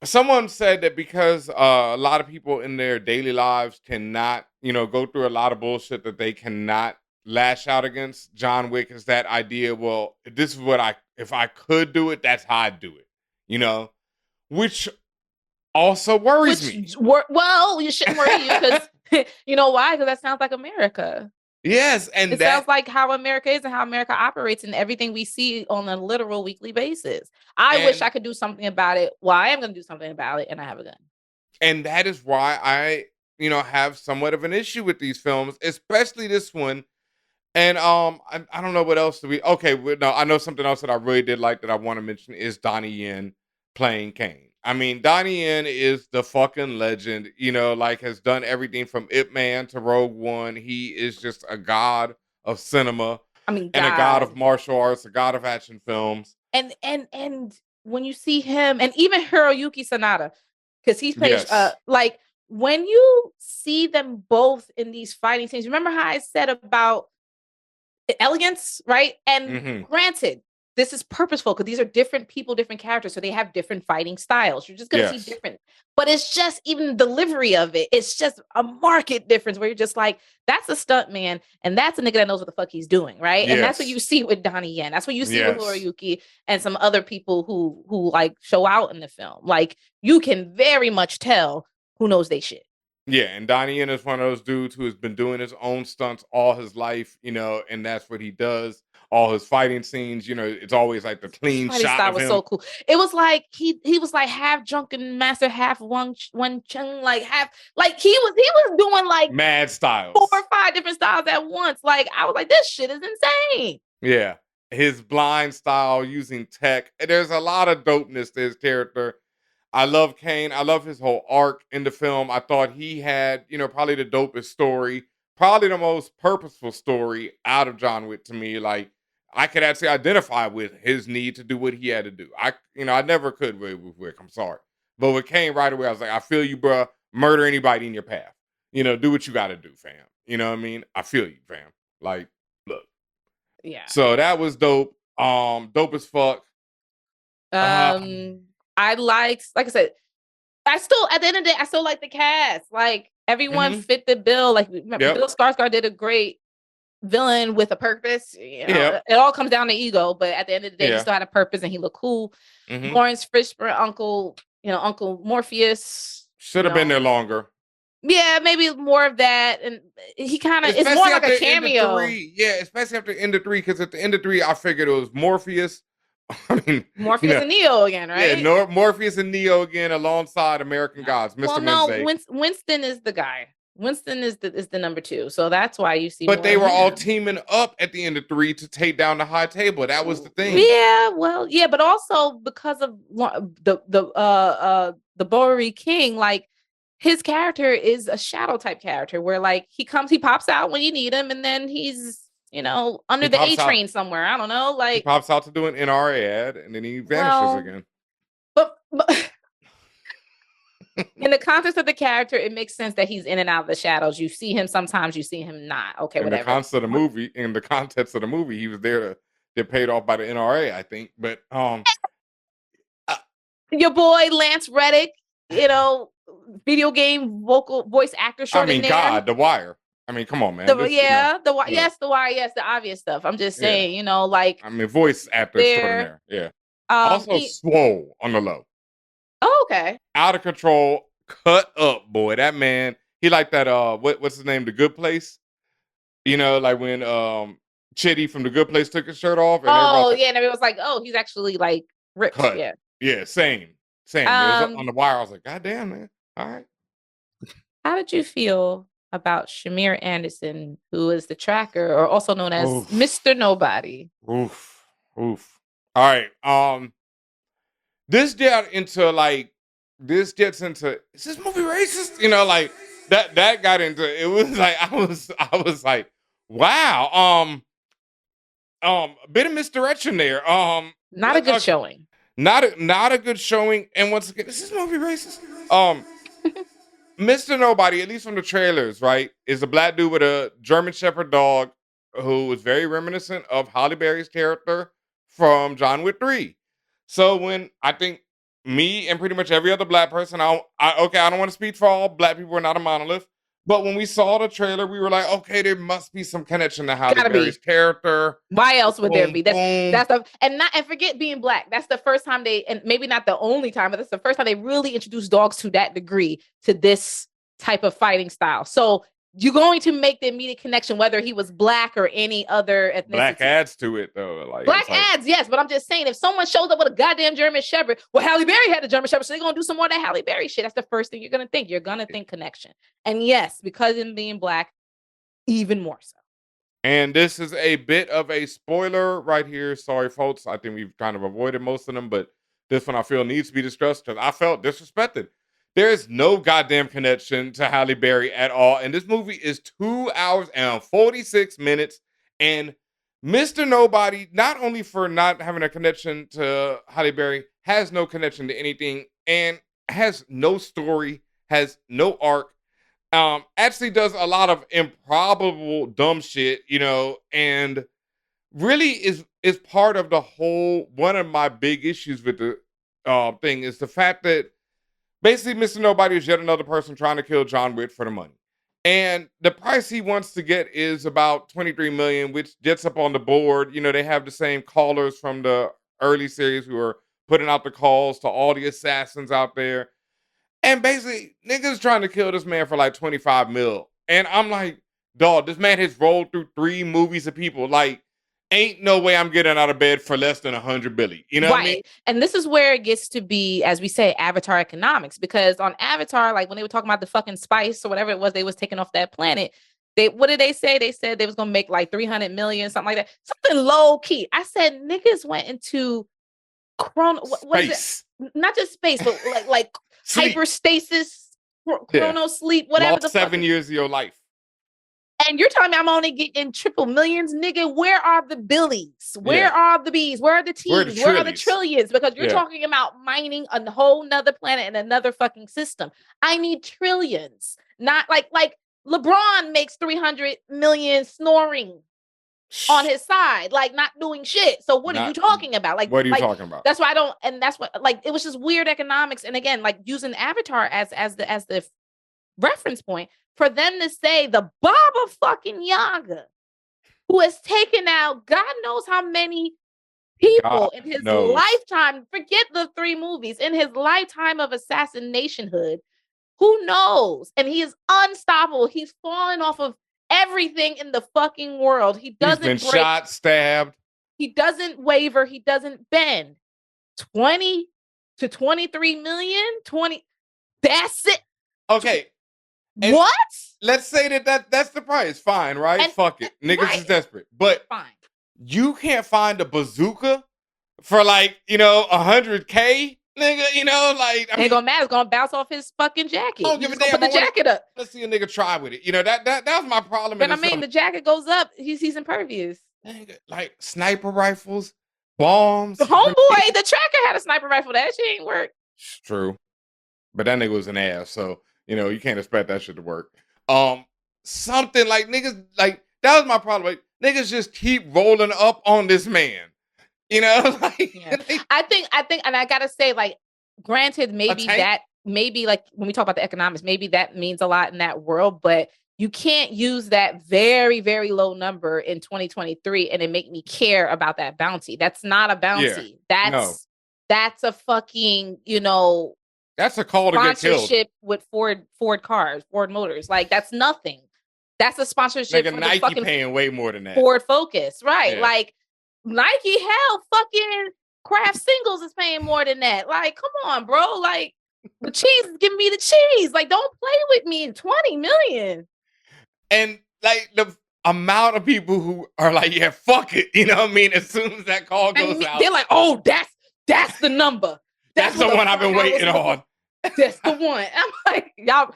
Someone said that because a lot of people in their daily lives cannot, go through a lot of bullshit that they cannot lash out against. John Wick is that idea. Well, this is what if I could do it, that's how I'd do it. Which also worries me. Well, you shouldn't worry you because. You know why? Because that sounds like America. Yes, and it sounds like how America is and how America operates and everything we see on a literal weekly basis. I wish I could do something about it. Well, I am going to do something about it, and I have a gun. And that is why I, have somewhat of an issue with these films, especially this one. And I don't know what else I know something else that I really did like that I want to mention is Donnie Yen playing Kane. I mean, Donnie Yen is the fucking legend, has done everything from Ip Man to Rogue One. He is just a god of cinema. And a god of martial arts, a god of action films. And when you see him, and even Hiroyuki Sanada, because he plays, when you see them both in these fighting scenes, remember how I said about elegance, right? And granted, this is purposeful because these are different people, different characters, so they have different fighting styles. You're just going to see different, but it's just even delivery of it. It's just a marked difference where you're just like, that's a stunt man, and that's a nigga that knows what the fuck he's doing, right? Yes. And that's what you see with Donnie Yen. That's what you see with Hiroyuki and some other people who like show out in the film. Like you can very much tell who knows they shit. Yeah, and Donnie Yen is one of those dudes who has been doing his own stunts all his life, and that's what he does. All his fighting scenes, it's always like the clean shot style of was him. So cool. It was like he was like half drunken master, half one chung, like half like he was doing like mad styles, 4 or 5 different styles at once. Like I was like, this shit is insane. Yeah, his blind style using tech. There's a lot of dopeness to his character. I love Kane. I love his whole arc in the film. I thought he had, probably the dopest story, probably the most purposeful story out of John Wick to me. Like, I could actually identify with his need to do what he had to do. I never could with Wick. I'm sorry. But with Kane right away, I was like, I feel you, bro. Murder anybody in your path. Do what you got to do, fam. You know what I mean? I feel you, fam. Like, look. Yeah. So that was dope. Dope as fuck. I liked, like I said, at the end of the day, I still like the cast. Like, everyone fit the bill. Like, Bill Skarsgård did a great villain with a purpose. It all comes down to ego, but at the end of the day, he still had a purpose and he looked cool. Lawrence Fishburne, Uncle Morpheus. Should have been there longer. Yeah, maybe more of that. And he kind of, it's more like a cameo. Especially after the end of 3, because at the end of 3, I figured it was Morpheus. I mean, Morpheus and Neo again, right? Yeah, Morpheus and Neo again alongside American Gods. Mr. Wednesday. Winston is the guy. Winston is the number 2, so that's why you see. But they were all teaming up at the end of 3 to take down the High Table. That was the thing. Yeah, well, yeah, but also because of the Bowery King, like his character is a shadow type character where like he pops out when you need him, and then he's, you know, under the A train somewhere. I don't know. Like he pops out to do an NRA ad and then he vanishes again. But in the context of the character, it makes sense that he's in and out of the shadows. You see him sometimes, you see him not. Okay, whatever. In the context of the movie, he was there to get paid off by the NRA, I think. But your boy Lance Reddick, you know, video game voice actor. God, The Wire. I mean, come on, man. The Wire. Yes, The Wire. Yes, the obvious stuff. I'm just saying, you know, like voice actor extraordinaire. Yeah. Also, swole on the low. Oh, okay. Out of control, cut up, boy. That man, he like that. What's his name? The Good Place. You know, like when Chitty from The Good Place took his shirt off. And and everyone was like, "Oh, he's actually like ripped." Cut. Yeah, same. It was on The Wire. I was like, God damn, man. All right. How did you feel about Shamir Anderson, who is the tracker, or also known as Mr. Nobody? Oof. All right. This gets into is this movie racist? You know, like that got into it. Was like I was like, wow. A bit of misdirection there. Not a good showing. Not a good showing. And once again, is this movie racist? Mr. Nobody, at least from the trailers, right, is a black dude with a German Shepherd dog who is very reminiscent of Halle Berry's character from John Wick 3. So when I think me and pretty much every other black person, I don't want to speak for all black people, we're not a monolith, but when we saw the trailer, we were like, okay, there must be some connection to Halle Berry's character. Why else would there be? That's and forget being black. That's the first time and maybe not the only time, but that's the first time they really introduced dogs to that degree to this type of fighting style. So you're going to make the immediate connection, whether he was black or any other ethnicity. Black adds to it, though. Black adds, yes. But I'm just saying, if someone shows up with a goddamn German Shepherd, Halle Berry had a German Shepherd, so they're going to do some more of that Halle Berry shit. That's the first thing you're going to think. You're going to think connection. And yes, because of him being black, even more so. And this is a bit of a spoiler right here. Sorry, folks. I think we've kind of avoided most of them, but this one I feel needs to be discussed because I felt disrespected. There is no goddamn connection to Halle Berry at all. And this movie is 2 hours and 46 minutes. And Mr. Nobody, not only for not having a connection to Halle Berry, has no connection to anything and has no story, has no arc. Actually does a lot of improbable dumb shit, you know, and really is part of the whole, one of my big issues with the thing is the fact that basically, Mr. Nobody is yet another person trying to kill John Wick for the money. And the price he wants to get is about $23 million, which gets up on the board. You know, they have the same callers from the early series who are putting out the calls to all the assassins out there. And basically, niggas trying to kill this man for like 25 mil. And I'm like, dog, this man has rolled through 3 movies of people. Like, ain't no way I'm getting out of bed for less than 100 billy. You know what I mean? And this is where it gets to be, as we say, Avatar economics. Because on Avatar, like when they were talking about the fucking spice or whatever it was they was taking off that planet, what did they say? They said they was going to make like 300 million, something like that. Something low key. I said niggas went into what is it? Not just space, but like hyperstasis, chrono sleep, whatever. Lost 7 years of your life. And you're telling me I'm only getting triple millions, nigga? Where are the billies? Where are the B's? Where are the T's? Where are the trillions? Because you're talking about mining a whole nother planet and another fucking system. I need trillions. Not like LeBron makes 300 million snoring on his side, like not doing shit. So what are you talking about? Like, what are you talking about? That's why I don't, and that's what, like, it was just weird economics. And again, like using Avatar as the reference point for them to say the Baba fucking Yaga, who has taken out God knows how many people in his lifetime, forget the 3 movies, in his lifetime of assassinationhood, who knows? And he is unstoppable. He's fallen off of everything in the fucking world. He's been shot, stabbed. He doesn't waver. He doesn't bend. 20 to 23 million? 20. That's it. Okay. And what? Let's say that's the price. Fine, right? And, fuck it. Niggas is desperate. But fine. You can't find a bazooka for like, $100K Nigga, you know, like ain't gonna matter. It's gonna bounce off his fucking jacket. I don't give a damn. Put the jacket up. Let's see a nigga try with it. You know, that was my problem. But I mean, the jacket goes up. He's impervious. Nigga, like sniper rifles, bombs. The homeboy, the tracker had a sniper rifle. That shit ain't work. It's true. But that nigga was an ass, so you know, you can't expect that shit to work. Something like niggas, like that was my problem. Like, niggas just keep rolling up on this man. You know, like yeah. I think, and I gotta say, like, granted, maybe like when we talk about the economics, maybe that means a lot in that world, but you can't use that very, very low number in 2023 and it make me care about that bounty. That's not a bounty. Yeah, that's a fucking, you know, that's a call to get killed. Sponsorship with Ford cars, Ford Motors. Like, that's nothing. That's a sponsorship. Like a Nike fucking paying way more than that. Ford Focus, right? Yeah. Like Nike, hell, fucking Kraft Singles is paying more than that. Like, come on, bro. Like, the cheese is giving me the cheese. Like, don't play with me in 20 million. And like the amount of people who are like, yeah, fuck it. You know what I mean? As soon as that call goes out, they're like, oh, that's the number. That's the one I've been waiting on. That's the one. I'm like, y'all,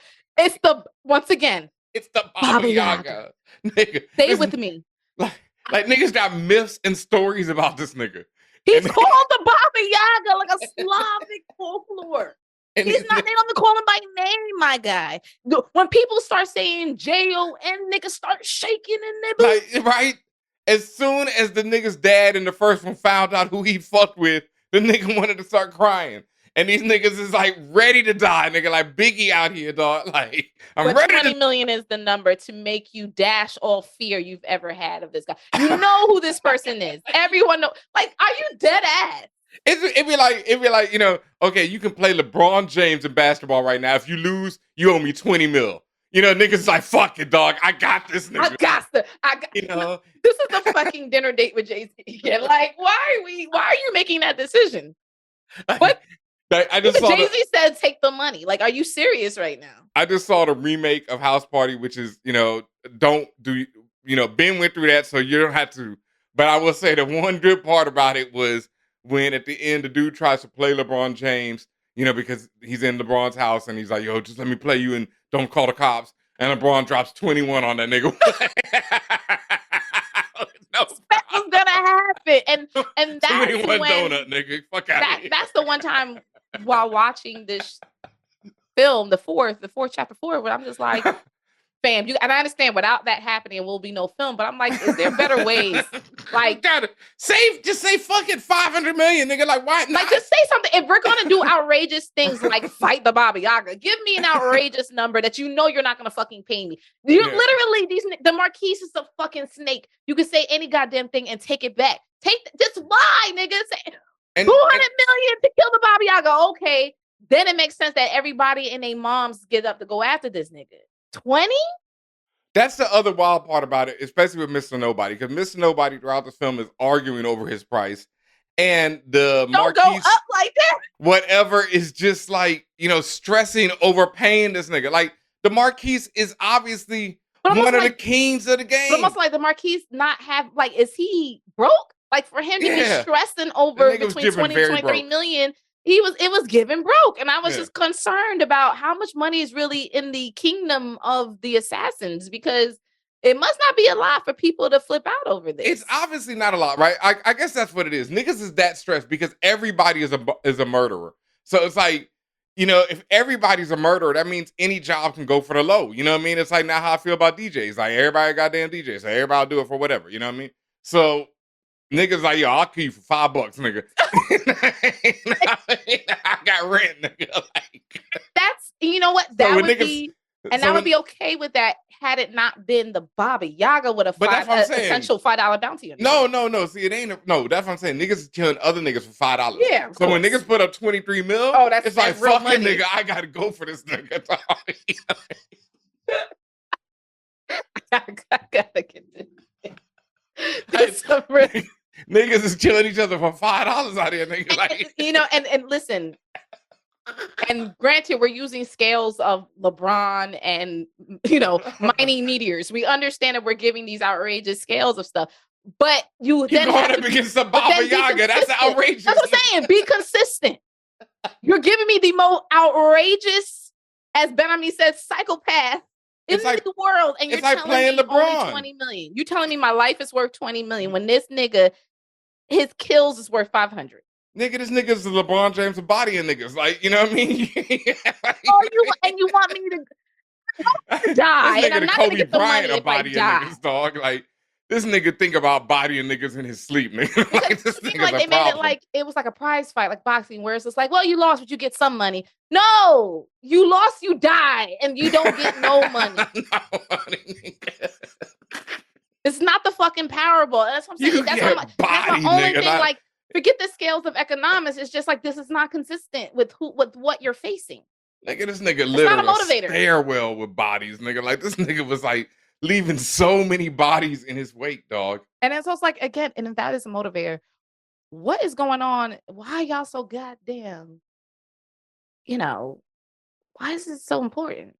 once again, it's the Baba Yaga. Nigga, stay with me. Like niggas got myths and stories about this nigga. He's called the Baba Yaga, like a Slavic folklore. They don't call him by name, my guy. When people start saying J-O-N, niggas start shaking in their boots. Like, right? As soon as the nigga's dad in the first one found out who he fucked with, the nigga wanted to start crying. And these niggas is like ready to die, nigga. Like Biggie out here, dog. Like, I'm ready 20 million is the number to make you dash all fear you've ever had of this guy. You know who this person is. Everyone know. Like, are you dead ass? It'd be like, you know, okay, you can play LeBron James in basketball right now. If you lose, you owe me 20 mil. You know, niggas like, fuck it, dog. I got this nigga. You know, this is the fucking dinner date with Jay-Z. Yeah, like, why are you making that decision? What? I just saw Jay-Z said, take the money. Like, are you serious right now? I just saw the remake of House Party, which is, you know, Ben went through that, so you don't have to. But I will say the one good part about it was when at the end, the dude tries to play LeBron James, you know, because he's in LeBron's house and he's like, yo, just let me play you and don't call the cops. And LeBron drops 21 on that nigga. That was gonna happen. And that's 21 when donut, nigga. Fuck out of here. That's the one time while watching this film, chapter 4, where I'm just like, fam, and I understand without that happening, will be no film, but I'm like, is there better ways? Like, just say fucking 500 million, nigga. Like, why not? Like, just say something. If we're gonna do outrageous things like fight the Baba Yaga, give me an outrageous number that you know you're not gonna fucking pay me. Literally, the Marquise is a fucking snake. You can say any goddamn thing and take it back. Just lie, nigga. Say 200 million to kill the Baba Yaga. Okay, then it makes sense that everybody and their moms get up to go after this nigga. 20? That's the other wild part about it, especially with Mr. Nobody, because Mr. Nobody throughout the film is arguing over his price, and the Marquise, go up like that. Whatever is just like, you know, stressing over paying this nigga. Like, the Marquise is obviously one of the kings of the game. But almost like the Marquise not have, like, is he broke? Like, for him to be stressing over between 20 and 23 million, it was given broke. And I was just concerned about how much money is really in the kingdom of the assassins, because it must not be a lot for people to flip out over this. It's obviously not a lot, right? I guess that's what it is. Niggas is that stressed because everybody is a murderer. So it's like, you know, if everybody's a murderer, that means any job can go for the low. You know what I mean? It's like now how I feel about DJs. Like, everybody goddamn DJs. So everybody will do it for whatever. You know what I mean? So niggas like, yo, I'll kill you for $5, nigga. I got rent, nigga. Like, that's, you know what? That would be, and I would be okay with that had it not been the Baba Yaga with essential $5 bounty on it. No. See, it ain't. That's what I'm saying. Niggas is killing other niggas for $5. Yeah. So when niggas put up 23 mil, it's like, fucking money. Nigga, I gotta go for this nigga. I gotta get this. Niggas is killing each other for $5 out here, nigga. Like, you know, and listen, and granted, we're using scales of LeBron and, you know, mining meteors. We understand that we're giving these outrageous scales of stuff, but you then going up against the Baba Yaga. That's outrageous. That's what I'm saying. Be consistent. You're giving me the most outrageous, as BenHaMeen said, psychopath in the world, and you're telling me only 20 million. You're telling me my life is worth 20 million when this nigga, his kills is worth 500. Nigga, this nigga's the LeBron James of bodying niggas. Like, you know what I mean? You want me to die? This nigga and I'm not Kobe gonna get the Bryant money of bodying niggas, dog. Like, this nigga think about bodying niggas in his sleep, nigga. Like, this nigga's like they made it like it was like a prize fight, like boxing, where it's just like, well, you lost, but you get some money. No, you lost, you die, and you don't get no money. No money. It's not the fucking Powerball. That's what I'm saying. That's my only thing. Like, forget the scales of economics. It's just like this is not consistent with what you're facing. Nigga, this nigga lived a stairwell with bodies, nigga. Like, this nigga was like leaving so many bodies in his wake, dog. And it's also like, again, and if that is a motivator, what is going on? Why y'all so goddamn, why is it so important?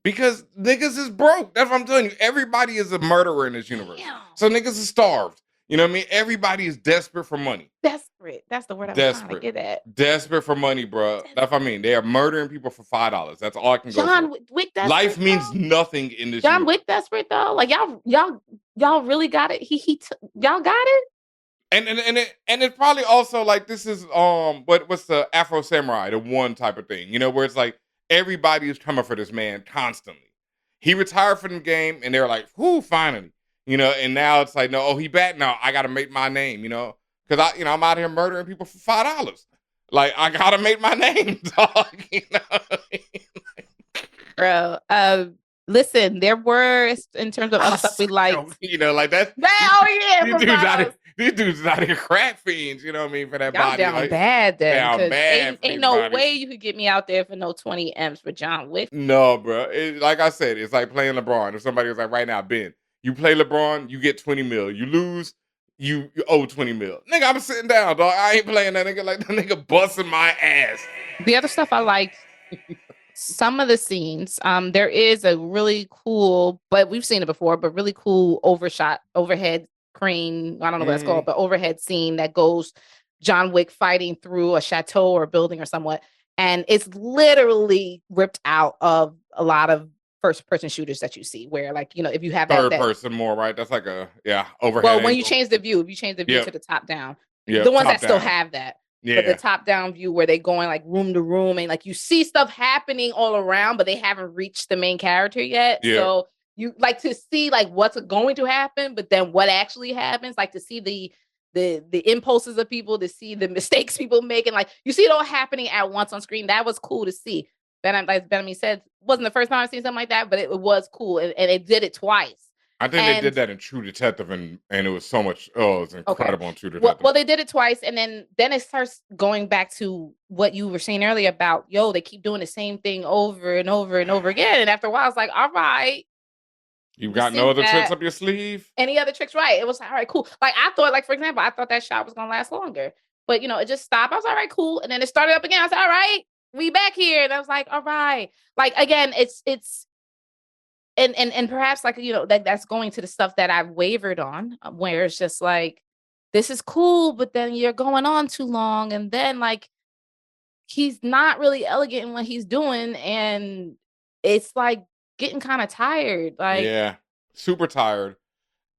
Because niggas is broke. That's what I'm telling you. Everybody is a murderer in this universe. Damn. So niggas is starved. You know what I mean? Everybody is desperate for money. Desperate. That's the word I was trying to get at. Desperate for money, bro. That's what I mean. They are murdering people for $5. That's all I can go John Wick desperate, life means nothing in this John Wick desperate, though? Like, y'all really got it? Y'all got it? And it's probably also like, this is what's the Afro Samurai, the one type of thing, where it's like everybody is coming for this man constantly. He retired from the game and they're like, whoo, finally. And now it's like, no, he back now. I gotta make my name, because I'm out here murdering people for $5. Like, I gotta make my name, dog. Bro, listen, there were, in terms of other stuff we liked, like that. These dudes out here crack fiends, you know what I mean, for that body. Down like, bad then. Down bad. Ain't no bodies. Way you could get me out there for no 20 M's for John Wick. No, bro. Like I said, it's like playing LeBron. If somebody was like, right now, Ben, you play LeBron, you get 20 mil. You lose, you owe 20 mil. Nigga, I'm sitting down, dog. I ain't playing that nigga. Like, that nigga busting my ass. The other stuff I liked, some of the scenes, there is a really cool, but we've seen it before, but really cool overhead crane, I don't know what it's called, but overhead scene that goes John Wick fighting through a chateau or a building or somewhat. And it's literally ripped out of a lot of first-person shooters that you see, where, like, if you have third person more, right? That's like overhead. Well, when you change the view, if you change the view to the top down, the ones that still have that. Yeah. But the top down view where they going like room to room and like you see stuff happening all around, but they haven't reached the main character yet. Yeah. So you like to see like what's going to happen, but then what actually happens, like to see the impulses of people, to see the mistakes people make, and like you see it all happening at once on screen. That was cool to see. Like BenHaMeen said, wasn't the first time I've seen something like that, but it was cool, and it did it twice. I think they did that in True Detective, and it was so much. Oh, it was incredible in True Detective. Well, they did it twice, and then it starts going back to what you were saying earlier about they keep doing the same thing over and over and over again, and after a while, it's like, all right, you got no other tricks up your sleeve? Any other tricks? Right? It was like, all right, cool. Like I thought, like for example, I thought that shot was gonna last longer, but it just stopped. I was all right, cool, and then it started up again. I was all right, we back here, and I was like, all right, like again, it's. And perhaps like that's going to the stuff that I've wavered on, where it's just like, this is cool, but then you're going on too long, and then like he's not really elegant in what he's doing, and it's like getting kind of tired. Like, yeah, super tired.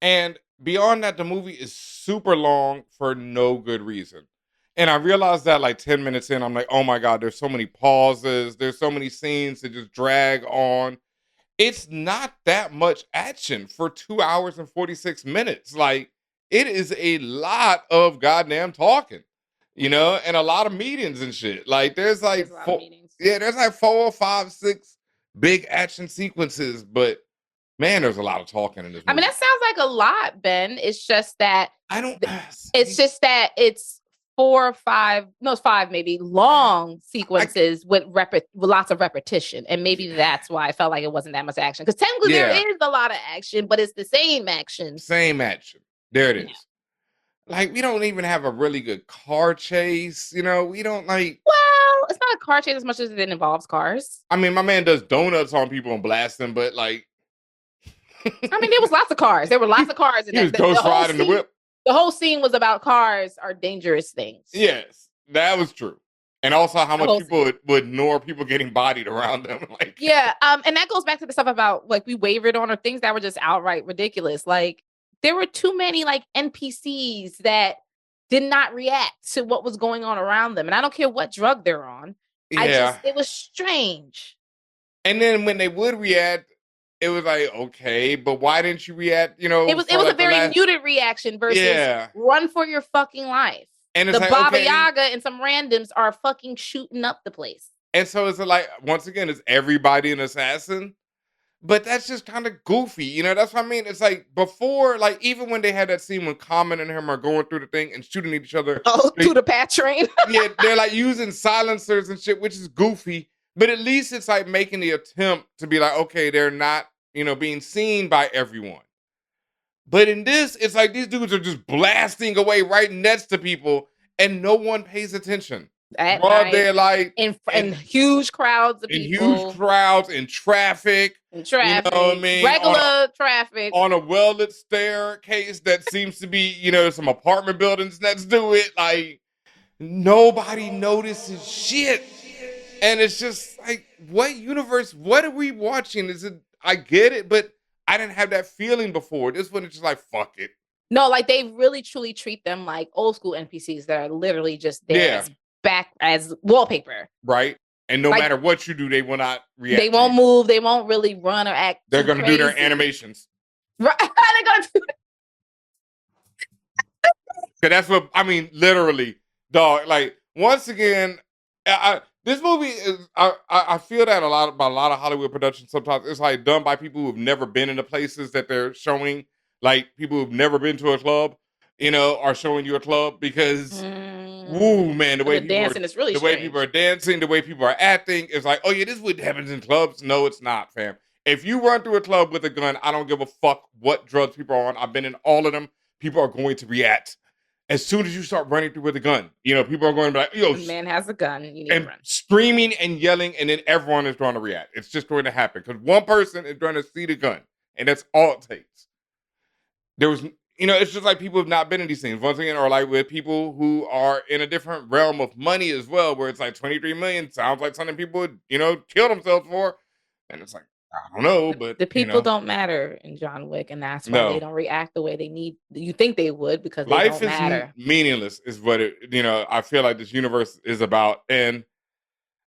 And beyond that, the movie is super long for no good reason. And I realized that like 10 minutes in, I'm like, oh my God, there's so many pauses, there's so many scenes that just drag on. It's not that much action for 2 hours and 46 minutes. Like, it is a lot of goddamn talking, and a lot of meetings and shit. Like, there's like there's like 4 or 5, 6 big action sequences, but man, there's a lot of talking in this movie. I mean, that sounds like a lot, Ben. It's just that it's 4 or 5, no, it's 5 maybe long sequences with lots of repetition, and maybe that's why I felt like it wasn't that much action, because technically there is a lot of action, but it's the same action. There it is. Like, we don't even have a really good car chase. We don't like. Well, it's not a car chase as much as it involves cars. I mean, my man does donuts on people and blast them, but like. I mean, there was lots of cars. There were lots of cars. He was ghost riding the whip. The whole scene was about cars are dangerous things. Yes, that was true. And also how much people would ignore people getting bodied around them. Like, yeah. And that goes back to the stuff about like we wavered on or things that were just outright ridiculous. Like there were too many like NPCs that did not react to what was going on around them. And I don't care what drug they're on. Yeah. It was strange. And then when they would react, it was like, okay, but why didn't you react? You know, it was a very muted reaction versus run for your fucking life. And it's the like, Baba Yaga and some randoms are fucking shooting up the place. And so it's like, once again, is everybody an assassin? But that's just kind of goofy. You know, that's what I mean. It's like before, like even when they had that scene when Common and him are going through the thing and shooting each other. Through the pat train. Yeah, they're like using silencers and shit, which is goofy. But at least it's like making the attempt to be like, okay, they're not, you know, being seen by everyone. But in this, it's like these dudes are just blasting away right next to people and no one pays attention. At broad daylight. In huge crowds of people. In huge crowds, in traffic. In traffic. You know what I mean? Regular traffic. On a well-lit staircase that seems to be, you know, some apartment buildings next to it. Like, nobody notices shit. And it's just like, what universe, what are we watching? I get it, but I didn't have that feeling before. This one is just like, fuck it. No, like they really truly treat them like old school NPCs that are literally just there as wallpaper. Right. And no matter what you do, they will not react. They won't move. They won't really run or act. They're going to do their animations. Right. They're going to do Cause that's what, I mean, literally, dog. Like, once again, this movie is, I feel that about a lot of Hollywood productions sometimes. It's like done by people who've never been in the places that they're showing. Like people who've never been to a club, you know, are showing you a club because, ooh, man, the way people dancing is really the strange. way people are dancing, the way people are acting, it's like, oh yeah, this is what happens in clubs. No, it's not, fam. If you run through a club with a gun, I don't give a fuck what drugs people are on. I've been in all of them. People are going to react. As soon as you start running through with a gun, you know, people are going to be like, yo, the man has a gun. You need and to run. Screaming and yelling, and then everyone is going to react. It's just going to happen because one person is going to see the gun, and that's all it takes. There was, you know, it's just like people have not been in these things. Once again, or like with people who are in a different realm of money as well, where it's like 23 million sounds like something people would, you know, kill themselves for. And it's like, I don't know, but the people don't matter in John Wick, and that's why they don't react the way they need. You think they would because they life don't matter. Is meaningless, is what it. You know, I feel like this universe is about, and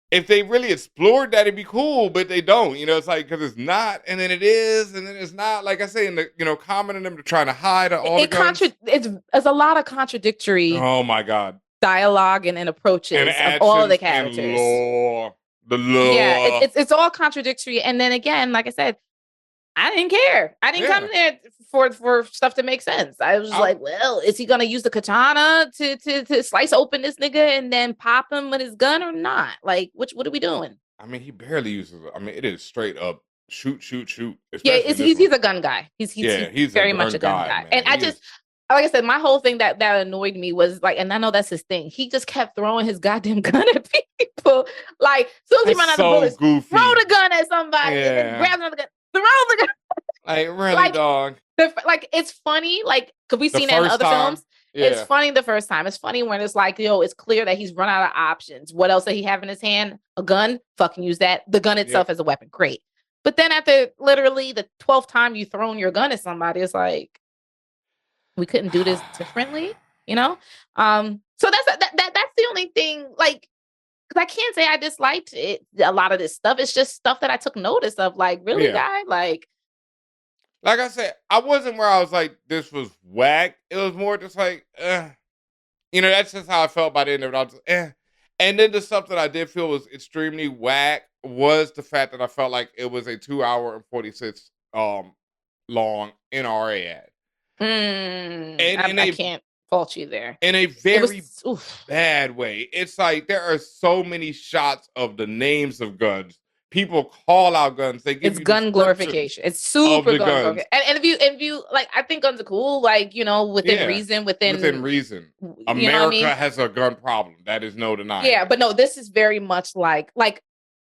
if they really explored that, it'd be cool, but they don't. You know, it's like because it's not, and then it is, and then it's not. Like I say, in the Common and them are trying to hide all the guns. It's a lot of contradictory. Oh my god, dialogue and approaches and of all of the characters. And lore. The lore. Yeah, it's all contradictory. And then again, like I said, I didn't care. I didn't come there for stuff to make sense. I was like, well, is he gonna use the katana to slice open this nigga and then pop him with his gun or not? Like, what are we doing? I mean, he barely uses it. I mean, it is straight up shoot. Yeah, he's a gun guy. He's very much a gun guy. And I just like I said, my whole thing that annoyed me was like, and I know that's his thing. He just kept throwing his goddamn gun at people. Like, as soon as he ran out of bullets, goofy. Throw the gun at somebody, and then grab another gun, throw the gun. Like, really, dog. Like, it's funny. Like, because we've seen that in other films. Yeah. It's funny the first time. It's funny when it's like, it's clear that he's run out of options. What else did he have in his hand? A gun? Fucking use that. The gun itself as a weapon. Great. But then after literally the 12th time you've thrown your gun at somebody, it's like, we couldn't do this differently, you know? So that's the only thing, like, because I can't say I disliked it, a lot of this stuff. It's just stuff that I took notice of, like, really, guy? Like I said, I wasn't where I was like, this was whack. It was more just like, you know, that's just how I felt by the end of it. I was And then the stuff that I did feel was extremely whack was the fact that I felt like it was a 2 hour and 46 long NRA ad. I can't fault you there. In a very bad way. It's like there are so many shots of the names of guns. People call out guns. They give it's gun glorification. It's super gun glorification. And if you like, I think guns are cool. Like, you know, within reason. Within reason. America has a gun problem. That is no denying. Yeah, but no, this is very much like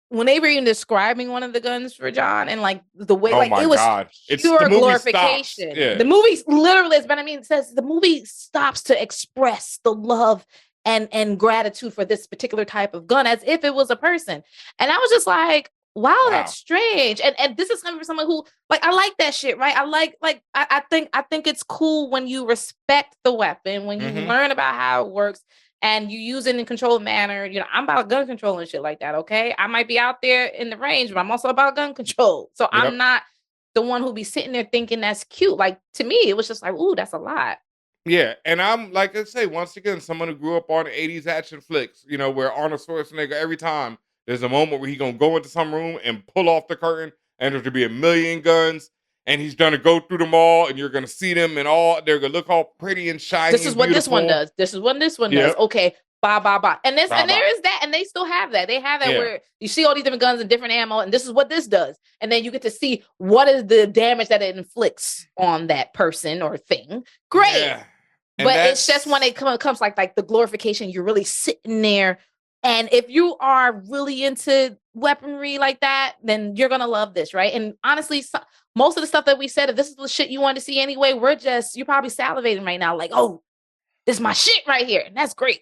when they were even describing one of the guns for John and like the way, it was pure glorification. Yeah. The movie literally, as BenHaMeen says, the movie stops to express the love and gratitude for this particular type of gun as if it was a person. And I was just like, wow, that's strange. And this is coming from someone who, like, I like that shit, right? I think it's cool when you respect the weapon, when you learn about how it works and you use it in a controlled manner. You know, I'm about gun control and shit like that, okay? I might be out there in the range, but I'm also about gun control. So I'm not the one who be sitting there thinking that's cute. Like, to me, it was just like, ooh, that's a lot. Yeah, and I'm like I say, once again, someone who grew up on the 80s action flicks, you know, where Arnold Schwarzenegger, every time there's a moment where he's gonna go into some room and pull off the curtain, and there's gonna be a million guns, and he's gonna go through them all, and you're gonna see them and all, they're gonna look all pretty and shiny. This is what this one does. This is what this one does. Okay. Bye. And there is that, and they still have that. They have that where you see all these different guns and different ammo, and this is what this does. And then you get to see what is the damage that it inflicts on that person or thing. Great. Yeah. But it's just when it comes like the glorification, you're really sitting there. And if you are really into weaponry like that, then you're going to love this, right? And honestly, most of the stuff that we said, if this is the shit you want to see anyway, you're probably salivating right now. Like, oh, this is my shit right here. And that's great.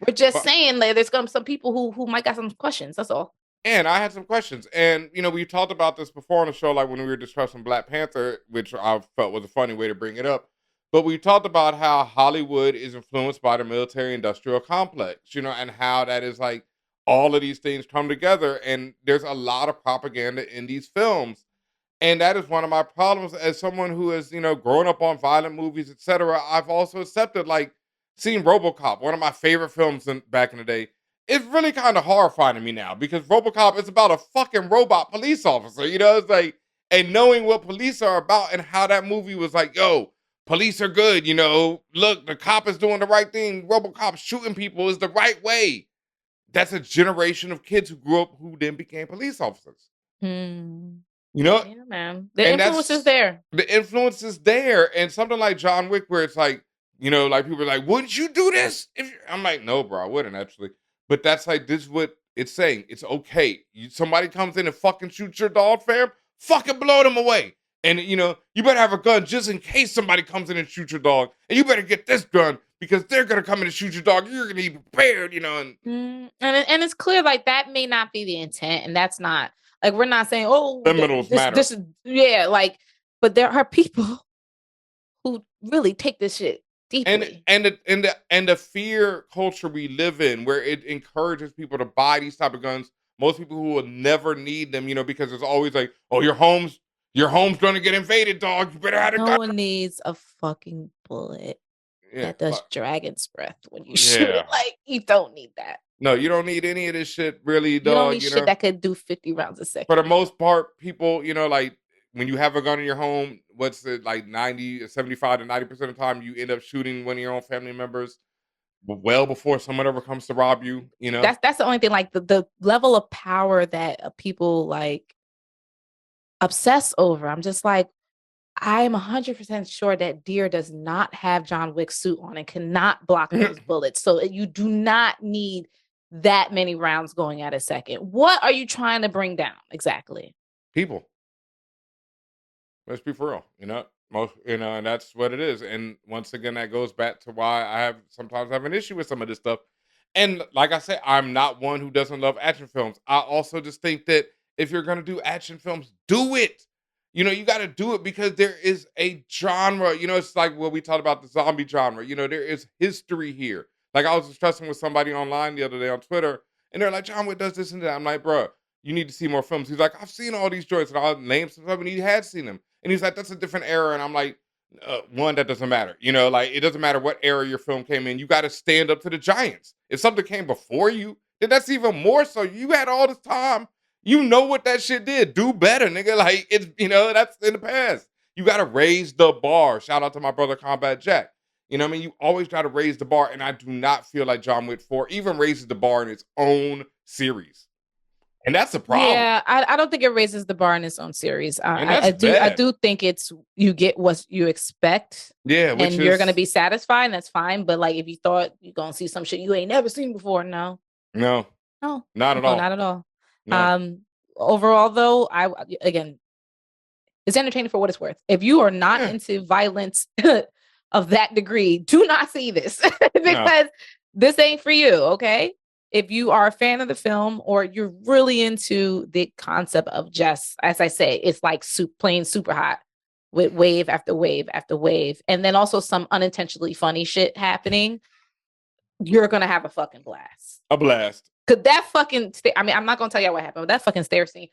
We're just saying that there's going to be some people who might got some questions. That's all. And I had some questions. And, you know, we talked about this before on the show, like when we were discussing Black Panther, which I felt was a funny way to bring it up. But we talked about how Hollywood is influenced by the military-industrial complex, you know, and how that is like all of these things come together. And there's a lot of propaganda in these films. And that is one of my problems as someone who has, you know, grown up on violent movies, etc. I've also accepted, like, seeing RoboCop, one of my favorite films back in the day. It's really kind of horrifying to me now because RoboCop is about a fucking robot police officer, you know? It's like, and knowing what police are about and how that movie was like, yo, police are good, you know? Look, the cop is doing the right thing. RoboCop shooting people is the right way. That's a generation of kids who grew up who then became police officers. You know? Yeah, man. The influence is there. The influence is there. And something like John Wick where it's like, you know, like people are like, wouldn't you do this? I'm like, no, bro, I wouldn't actually. But that's like, this is what it's saying. It's okay. Somebody comes in and fucking shoots your dog, fam, fucking blow them away. And, you know, you better have a gun just in case somebody comes in and shoots your dog. And you better get this gun because they're going to come in and shoot your dog. You're going to be prepared, you know. And it's clear, like, that may not be the intent. And that's not, like, we're not saying, oh, criminals matter. This is, yeah, like, but there are people who really take this shit deeply. And the fear culture we live in, where it encourages people to buy these type of guns. Most people who will never need them, you know, because it's always like, oh, your home's gonna get invaded, dog. You better have a gun. No one needs a fucking bullet that does dragon's breath when you shoot it. Like, you don't need that. No, you don't need any of this shit, really, dog. You don't need shit that could do 50 rounds a second. For the most part, people, you know, like, when you have a gun in your home, what's it, like 75 to 90% of the time, you end up shooting one of your own family members well before someone ever comes to rob you, you know? That's the only thing, like, the level of power that people, like, obsess over. I'm just like, I'm 100% sure that Deer does not have John Wick's suit on and cannot block those bullets. So you do not need that many rounds going at a second. What are you trying to bring down exactly? People. Let's be for real, you know, and that's what it is. And once again, that goes back to why I sometimes have an issue with some of this stuff. And like I said, I'm not one who doesn't love action films. I also just think that if you're going to do action films, do it. You know, you got to do it because there is a genre. You know, it's like what we talked about, the zombie genre. You know, there is history here. Like, I was discussing with somebody online the other day on Twitter, and they're like, John Wick does this and that. I'm like, bro, you need to see more films. He's like, I've seen all these joints, and I'll name some stuff, and he had seen them. And he's like, that's a different era. And I'm like, one, that doesn't matter. You know, like, it doesn't matter what era your film came in. You got to stand up to the giants. If something came before you, then that's even more so. You had all this time. You know what that shit did. Do better, nigga. Like, it's, you know, that's in the past. You got to raise the bar. Shout out to my brother, Combat Jack. You know what I mean? You always got to raise the bar. And I do not feel like John Wick 4 even raises the bar in its own series. And that's a problem. Yeah, I don't think it raises the bar in its own series. I do think it's, you get what you expect. Yeah. And you're going to be satisfied. And that's fine. But, like, if you thought you're going to see some shit you ain't never seen before, no. Not at all. Not at all. No. Overall, though, again, it's entertaining for what it's worth. If you are not into violence of that degree, do not see this because this ain't for you, okay? If you are a fan of the film or you're really into the concept of just, as I say, it's like playing super hot with wave after wave after wave, and then also some unintentionally funny shit happening, you're gonna have a fucking blast. A blast. Cause that fucking, I'm not gonna tell you what happened, but that fucking stair scene,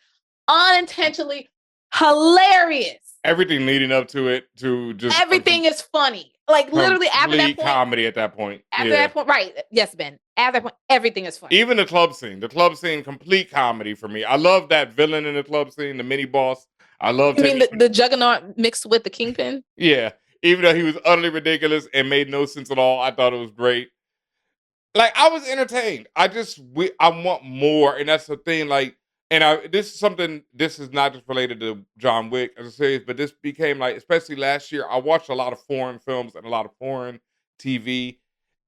unintentionally hilarious. Everything leading up to it, everything is funny. Like literally after that point, comedy at that point. After that point, right? Yes, Ben. At that point, everything is funny. Even the club scene, complete comedy for me. I love that villain in the club scene, the mini boss. I love. You mean the Juggernaut mixed with the Kingpin? Yeah, even though he was utterly ridiculous and made no sense at all, I thought it was great. Like I was entertained. I want more, and that's the thing. Like. And this is not just related to John Wick as a series, but this became like, especially last year, I watched a lot of foreign films and a lot of foreign TV.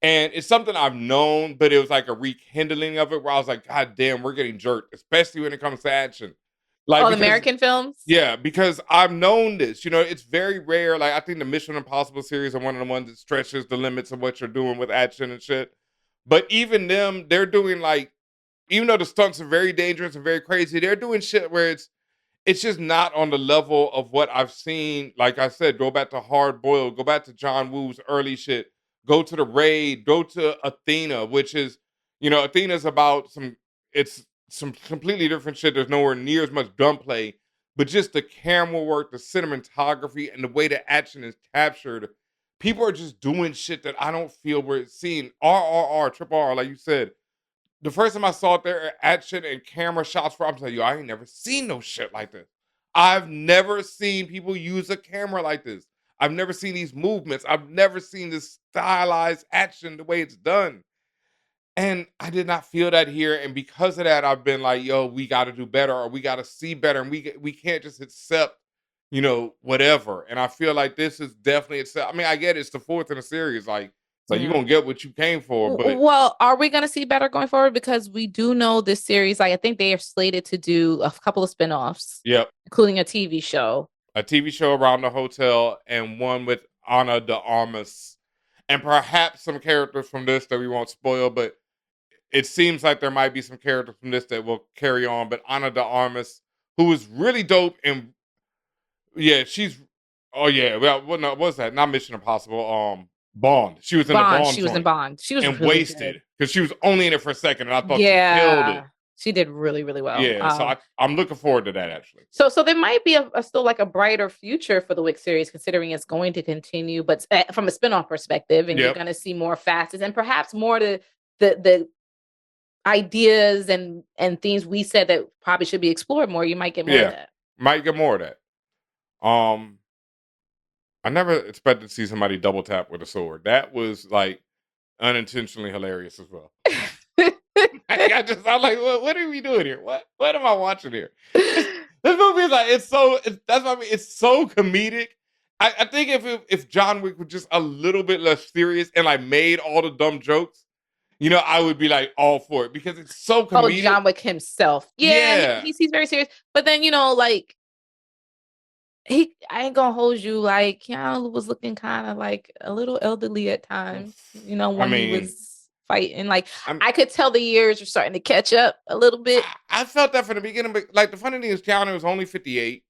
And it's something I've known, but it was like a rekindling of it where I was like, God damn, we're getting jerked, especially when it comes to action. Like American films? Yeah, because I've known this. It's very rare. Like I think the Mission Impossible series are one of the ones that stretches the limits of what you're doing with action and shit. But even them, they're doing like, even though the stunts are very dangerous and very crazy, they're doing shit where it's just not on the level of what I've seen. Like I said, go back to Hard Boiled, go back to John Woo's early shit, go to The Raid, go to Athena, which is, Athena's about some completely different shit. There's nowhere near as much gunplay, but just the camera work, the cinematography, and the way the action is captured. People are just doing shit that I don't feel we're seeing. Triple R, like you said. The first time I saw their action and camera shots I'm telling you, I ain't never seen no shit like this. I've never seen people use a camera like this. I've never seen these movements. I've never seen this stylized action the way it's done. And I did not feel that here. And because of that, I've been like, yo, we got to do better, or we got to see better. And we can't just accept, whatever. And I feel like this is definitely, I get it's the fourth in the series. Like, so you're going to get what you came for. But well, are we going to see better going forward? Because we do know this series, like I think they are slated to do a couple of spinoffs. Yep. Including a TV show. A TV show around the hotel and one with Ana de Armas. And perhaps some characters from this that we won't spoil, but it seems like there might be some characters from this that will carry on. But Ana de Armas, who is really dope, and yeah, what was that? Not Mission Impossible. Bond. She was in Bond. The Bond. She was in Bond. She was and really wasted because she was only in it for a second, and I thought she killed it. She did really, really well. Yeah, so I'm looking forward to that actually. So there might be still like a brighter future for the Wick series, considering it's going to continue, but from a spinoff perspective, and you're going to see more facets and perhaps more to the ideas and themes we said that probably should be explored more. You might get more of that. Might get more of that. I never expected to see somebody double tap with a sword. That was like unintentionally hilarious as well. I'm like, what are we doing here? What am I watching here? This movie is like, that's what I mean. It's so comedic. I think if John Wick was just a little bit less serious and like made all the dumb jokes, I would be like all for it because it's so comedic. Oh, John Wick himself. Yeah. He's very serious. But then, like, I ain't gonna hold you, like Keanu was looking kind of like a little elderly at times, when he was fighting. Like I could tell the years were starting to catch up a little bit. I felt that from the beginning, but like the funny thing is Keanu was only 58,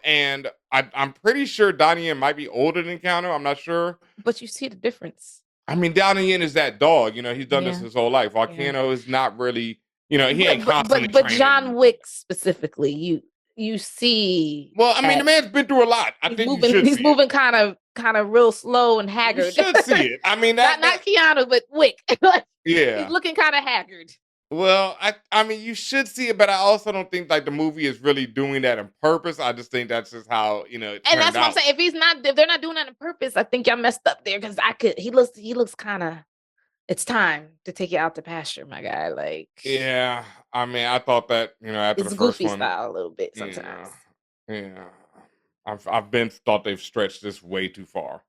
and I'm pretty sure Donnie Yen might be older than Keanu. I'm not sure. But you see the difference. I mean, Donnie Yen is that dog, he's done this his whole life. While Keanu is not really, he ain't constantly But John Wick specifically, you see. Well, I mean, the man's been through a lot. He's moving kind of real slow and haggard. You should see it. I mean, not Keanu, but Wick. Yeah, he's looking kind of haggard. Well, I mean, you should see it, but I also don't think like the movie is really doing that on purpose. I just think that's just how it and that's what I'm saying. If they're not doing that on purpose, I think y'all messed up there because he looks kind of. It's time to take you out to pasture, my guy. Like, yeah, I mean, I thought that after it's the first goofy one, style a little bit sometimes. Yeah, I've thought they've stretched this way too far.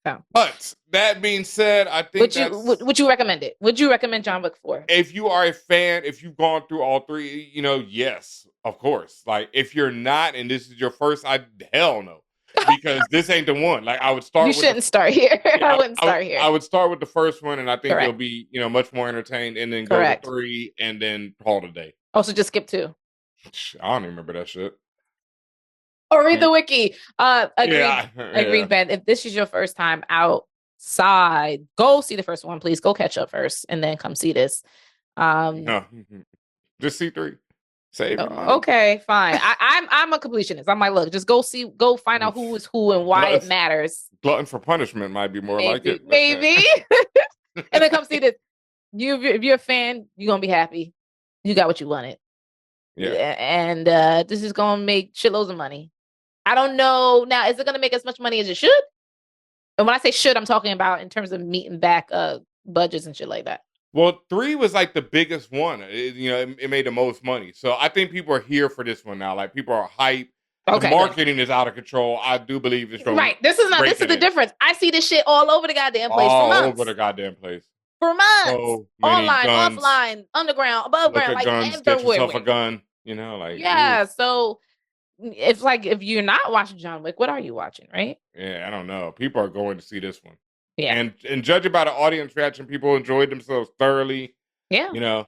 Yeah. But that being said, I think would you recommend it? Would you recommend John Wick 4? If you are a fan, if you've gone through all three, yes, of course. Like if you're not, and this is your first, hell no. because this ain't the one. Like I would start. You shouldn't start here. I wouldn't start here. I would start with the first one, and I think you'll be, much more entertained, and then go to 3, and then call it a day. Oh, so just skip 2. I don't even remember that shit. Or read the wiki. Agreed, Ben. If this is your first time outside, go see the first one, please. Go catch up first, and then come see this. No, just see 3. Save your money. Okay, fine. I'm a completionist. I'm like, look, just go find out who is who and why it matters. Glutton for punishment might be more like it. Maybe. And then come see this. If you're a fan, you're gonna be happy. You got what you wanted. Yeah. And this is gonna make shitloads of money. I don't know. Now, is it gonna make as much money as it should? And when I say should, I'm talking about in terms of meeting back budgets and shit like that. Well, 3 was like the biggest one. It made the most money. So I think people are here for this one now. Like people are hyped. Okay, the marketing is out of control. I do believe it's right. This is the difference. I see this shit all over the goddamn place for months. All over the goddamn place. For months. So online, guns, offline, underground, above ground, like guns, everywhere. Get yourself a gun. Yeah. Ooh. So if you're not watching John Wick, what are you watching, right? Yeah, I don't know. People are going to see this one. Yeah. And judging by the audience reaction, people enjoyed themselves thoroughly. Yeah.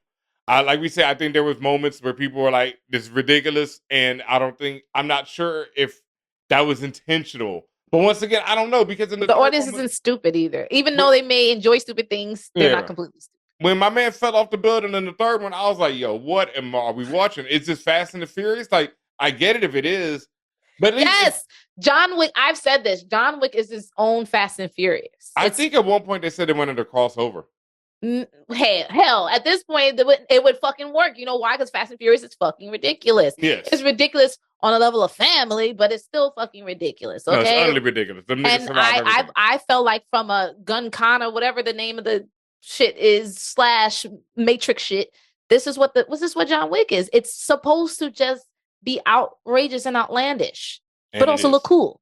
Like we said, I think there was moments where people were like, this is ridiculous. And I'm not sure if that was intentional. But once again, I don't know, because the audience isn't stupid either. Even though they may enjoy stupid things, they're not completely stupid. When my man fell off the building in the third one, I was like, yo, what are we watching? Is this Fast and the Furious? Like, I get it if it is. But yes, John Wick. I've said this. John Wick is his own Fast and Furious. I think at one point they said they wanted to cross over. Hell, at this point it would fucking work. You know why? Because Fast and Furious is fucking ridiculous. Yes, it's ridiculous on a level of family, but it's still fucking ridiculous. Okay, no, it's utterly ridiculous. And I felt like from a gun con or whatever the name of the shit is / Matrix shit. This is what John Wick is. It's supposed to just be outrageous and outlandish, but also look cool.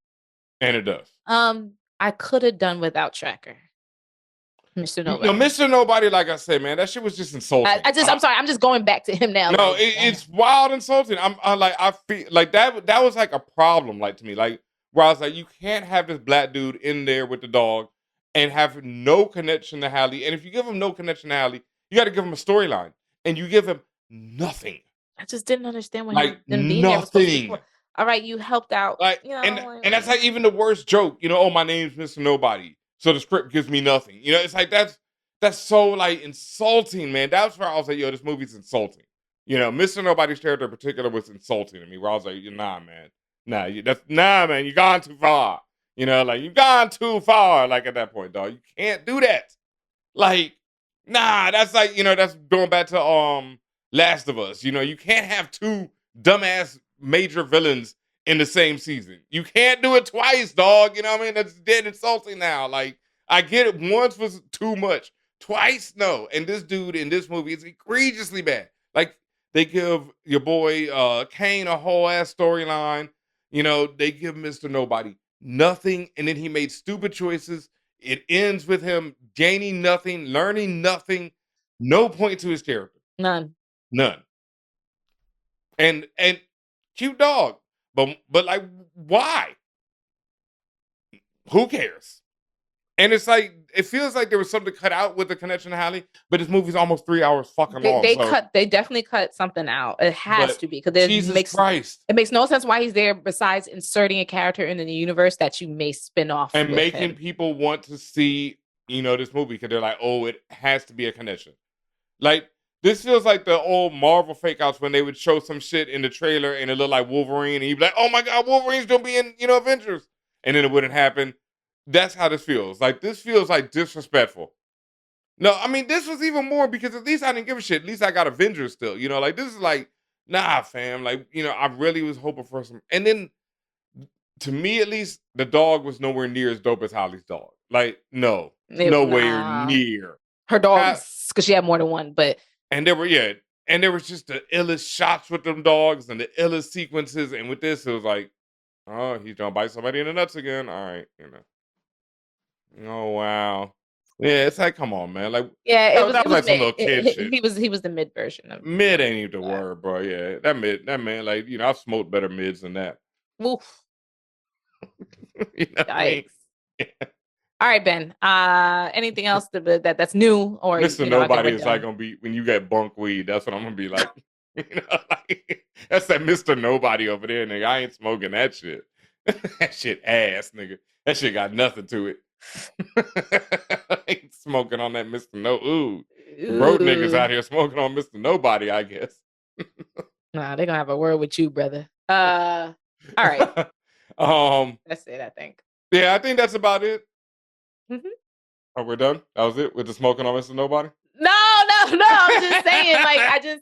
And it does. I could have done without Tracker. Mr. Nobody. No, Mr. Nobody, like I said, man, that shit was just insulting. I'm sorry, I'm just going back to him now. No, it's wild insulting. I feel like that was like a problem, like to me. Like where I was like, you can't have this black dude in there with the dog and have no connection to Halle. And if you give him no connection to Halle, you gotta give him a storyline. And you give him nothing. I just didn't understand when he didn't be nothing. All right, you helped out. And that's like even the worst joke. Oh, my name's Mr. Nobody. So the script gives me nothing. It's like that's so like insulting, man. That's where I was like, yo, this movie's insulting. Mr. Nobody's character in particular was insulting to me. Where I was like, nah, man. Nah, man, you gone too far. Like you gone too far. Like at that point, dog. You can't do that. Like, nah, that's like, that's going back to Last of Us. You can't have 2 dumbass major villains in the same season. You can't do it twice, dog. You know what I mean? That's dead insulting now. Like, I get it. Once was too much. Twice, no. And this dude in this movie is egregiously bad. Like, they give your boy Kane a whole ass storyline. They give Mr. Nobody nothing. And then he made stupid choices. It ends with him gaining nothing, learning nothing. No point to his character. None. And cute dog. But like, why? Who cares? And it's like, it feels like there was something cut out with the connection to Halle, but this movie's almost 3 hours fucking long. They definitely cut something out. It has to be, because it makes no sense why he's there besides inserting a character in the universe that you may spin off and making people want to see, this movie, because they're like, oh, it has to be a connection. Like, this feels like the old Marvel fake outs when they would show some shit in the trailer and it looked like Wolverine, and you'd be like, oh my God, Wolverine's gonna be in, Avengers. And then it wouldn't happen. That's how this feels. Like, this feels like disrespectful. No, I mean, this was even more, because at least I didn't give a shit. At least I got Avengers still. Like, this is like, nah, fam. Like, I really was hoping for some. And then, to me at least, the dog was nowhere near as dope as Holly's dog. Like, nowhere near. Her dog, because she had more than one, but. And there was just the illest shots with them dogs and the illest sequences. And with this, it was like, oh, he's gonna bite somebody in the nuts again. All right, Oh wow. Yeah, it's like, come on, man. Like, yeah, that was like some little kid shit. He was the mid version of mid. Ain't even the word, bro. Yeah, that man. Like, I've smoked better mids than that. Oof. You know what I mean? Yeah. All right, Ben. Anything else that's new or Mr. Nobody is like gonna be when you get bunk weed. That's what I'm gonna be like. That's that Mr. Nobody over there, nigga. I ain't smoking that shit. That shit ass, nigga. That shit got nothing to it. I ain't smoking on that Mr. No. Ooh. Broke niggas out here smoking on Mr. Nobody, I guess. Nah, they're gonna have a word with you, brother. All right. That's it, I think. Yeah, I think that's about it. Mm-hmm. Oh, we're done? That was it? With the smoking on Mr. Nobody? No. I'm just saying, like,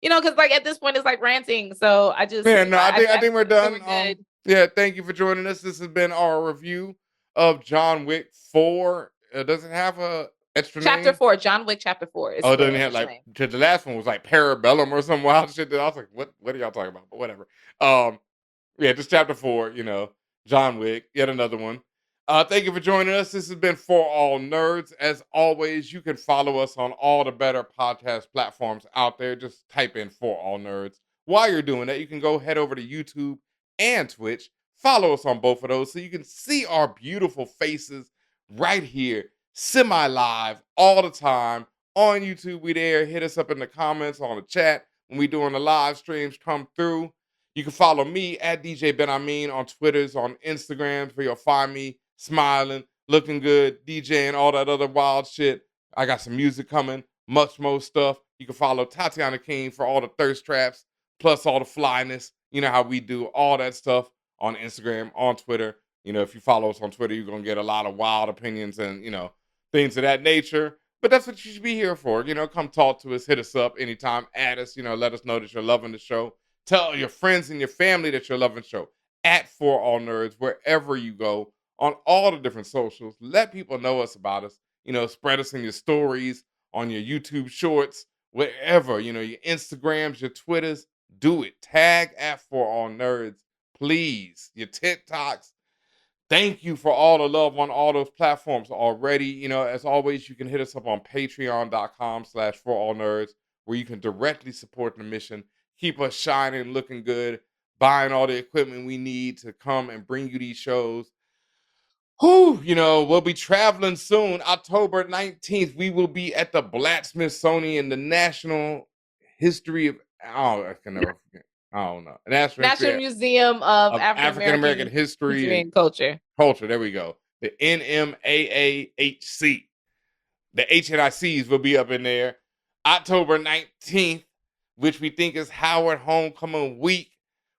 because like at this point it's like ranting. So I just I think we're done. We're good. Yeah, thank you for joining us. This has been our review of John Wick 4. Does it have a extra Chapter name? 4, John Wick Chapter 4. It doesn't have like the last one was like Parabellum or some wild shit that I was like, what are y'all talking about? But whatever. Yeah, just Chapter 4, John Wick, yet another one. Thank you for joining us. This has been For All Nerds. As always, you can follow us on all the better podcast platforms out there. Just type in For All Nerds. While you're doing that, you can go head over to YouTube and Twitch. Follow us on both of those so you can see our beautiful faces right here, semi-live, all the time. On YouTube, we there. Hit us up in the comments, on the chat. When we doing the live streams, come through. You can follow me at DJ BenHaMeen on Twitters, on Instagrams, where you'll find me smiling, looking good, DJing, all that other wild shit. I got some music coming, much more stuff. You can follow Tatiana King for all the thirst traps, plus all the flyness. You know how we do all that stuff on Instagram, on Twitter. If you follow us on Twitter, you're going to get a lot of wild opinions and, things of that nature. But that's what you should be here for. Come talk to us, hit us up anytime, add us, let us know that you're loving the show. Tell your friends and your family that you're loving the show. At For All Nerds, wherever you go, on all the different socials. Let people know us about us. Spread us in your stories, on your YouTube shorts, wherever. Your Instagrams, your Twitters. Do it. Tag at For All Nerds, please. Your TikToks. Thank you for all the love on all those platforms already. As always, you can hit us up on patreon.com/ForAllNerds, where you can directly support the mission. Keep us shining, looking good, buying all the equipment we need to come and bring you these shows. We'll be traveling soon. October 19th, we will be at the Black Smithsonian, the National History of, I don't know. National Museum of African American History and Culture. There we go. The NMAAHC. The HNICs will be up in there. October 19th, which we think is Howard Homecoming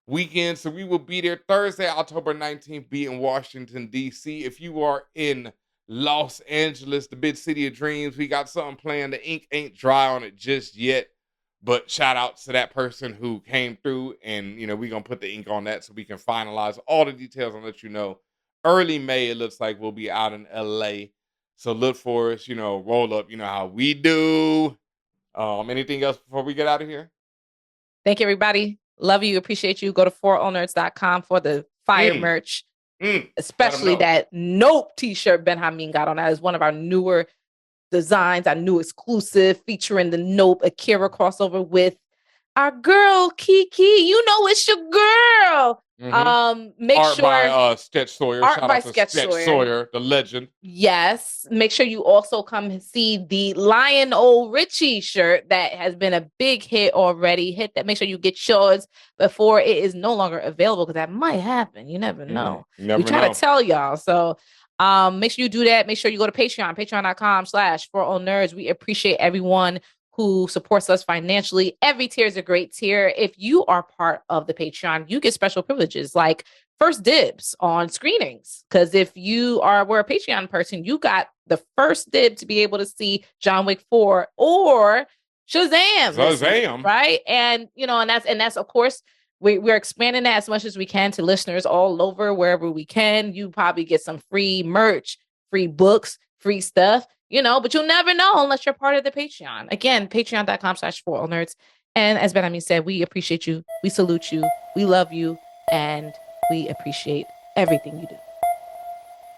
weekend. So we will be there Thursday, October 19th, be in Washington, D.C. If you are in Los Angeles, the big city of dreams, we got something planned. The ink ain't dry on it just yet. But shout out to that person who came through, and, we're going to put the ink on that so we can finalize all the details and let you know. Early May, it looks like we'll be out in L.A. So look for us, roll up, how we do. Anything else before we get out of here? Thank you, everybody. Love you. Appreciate you. Go to ForAllNerds.com for the fire merch, especially that Nope t-shirt BenHaMeen got on. That is one of our newer designs, our new exclusive featuring the Nope Akira crossover with our girl Kiki. It's your girl. Make art sure by Sketch Sawyer. Art Shout by out to Sketch Sawyer, the legend. Yes. Make sure you also come see the Lionel Richie shirt that has been a big hit already. Hit that. Make sure you get yours before it is no longer available, because that might happen. You never know. We try to tell y'all. So make sure you do that. Make sure you go to Patreon, patreon.com/ForAllNerds. We appreciate everyone who supports us financially. Every tier is a great tier. If you are part of the Patreon, you get special privileges like first dibs on screenings. Because if you were a Patreon person, you got the first dib to be able to see John Wick 4 or Shazam. Right? And that's of course, we're expanding that as much as we can to listeners all over, wherever we can. You probably get some free merch, free books, free stuff. But you'll never know unless you're part of the Patreon. Again, patreon.com/ForAllNerds. And as BenHaMeen said, we appreciate you. We salute you. We love you. And we appreciate everything you do.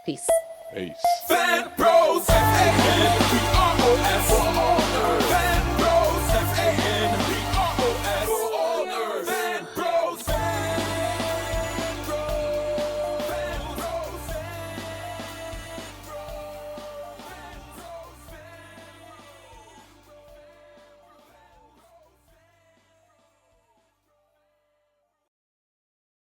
Peace. Fan Bros.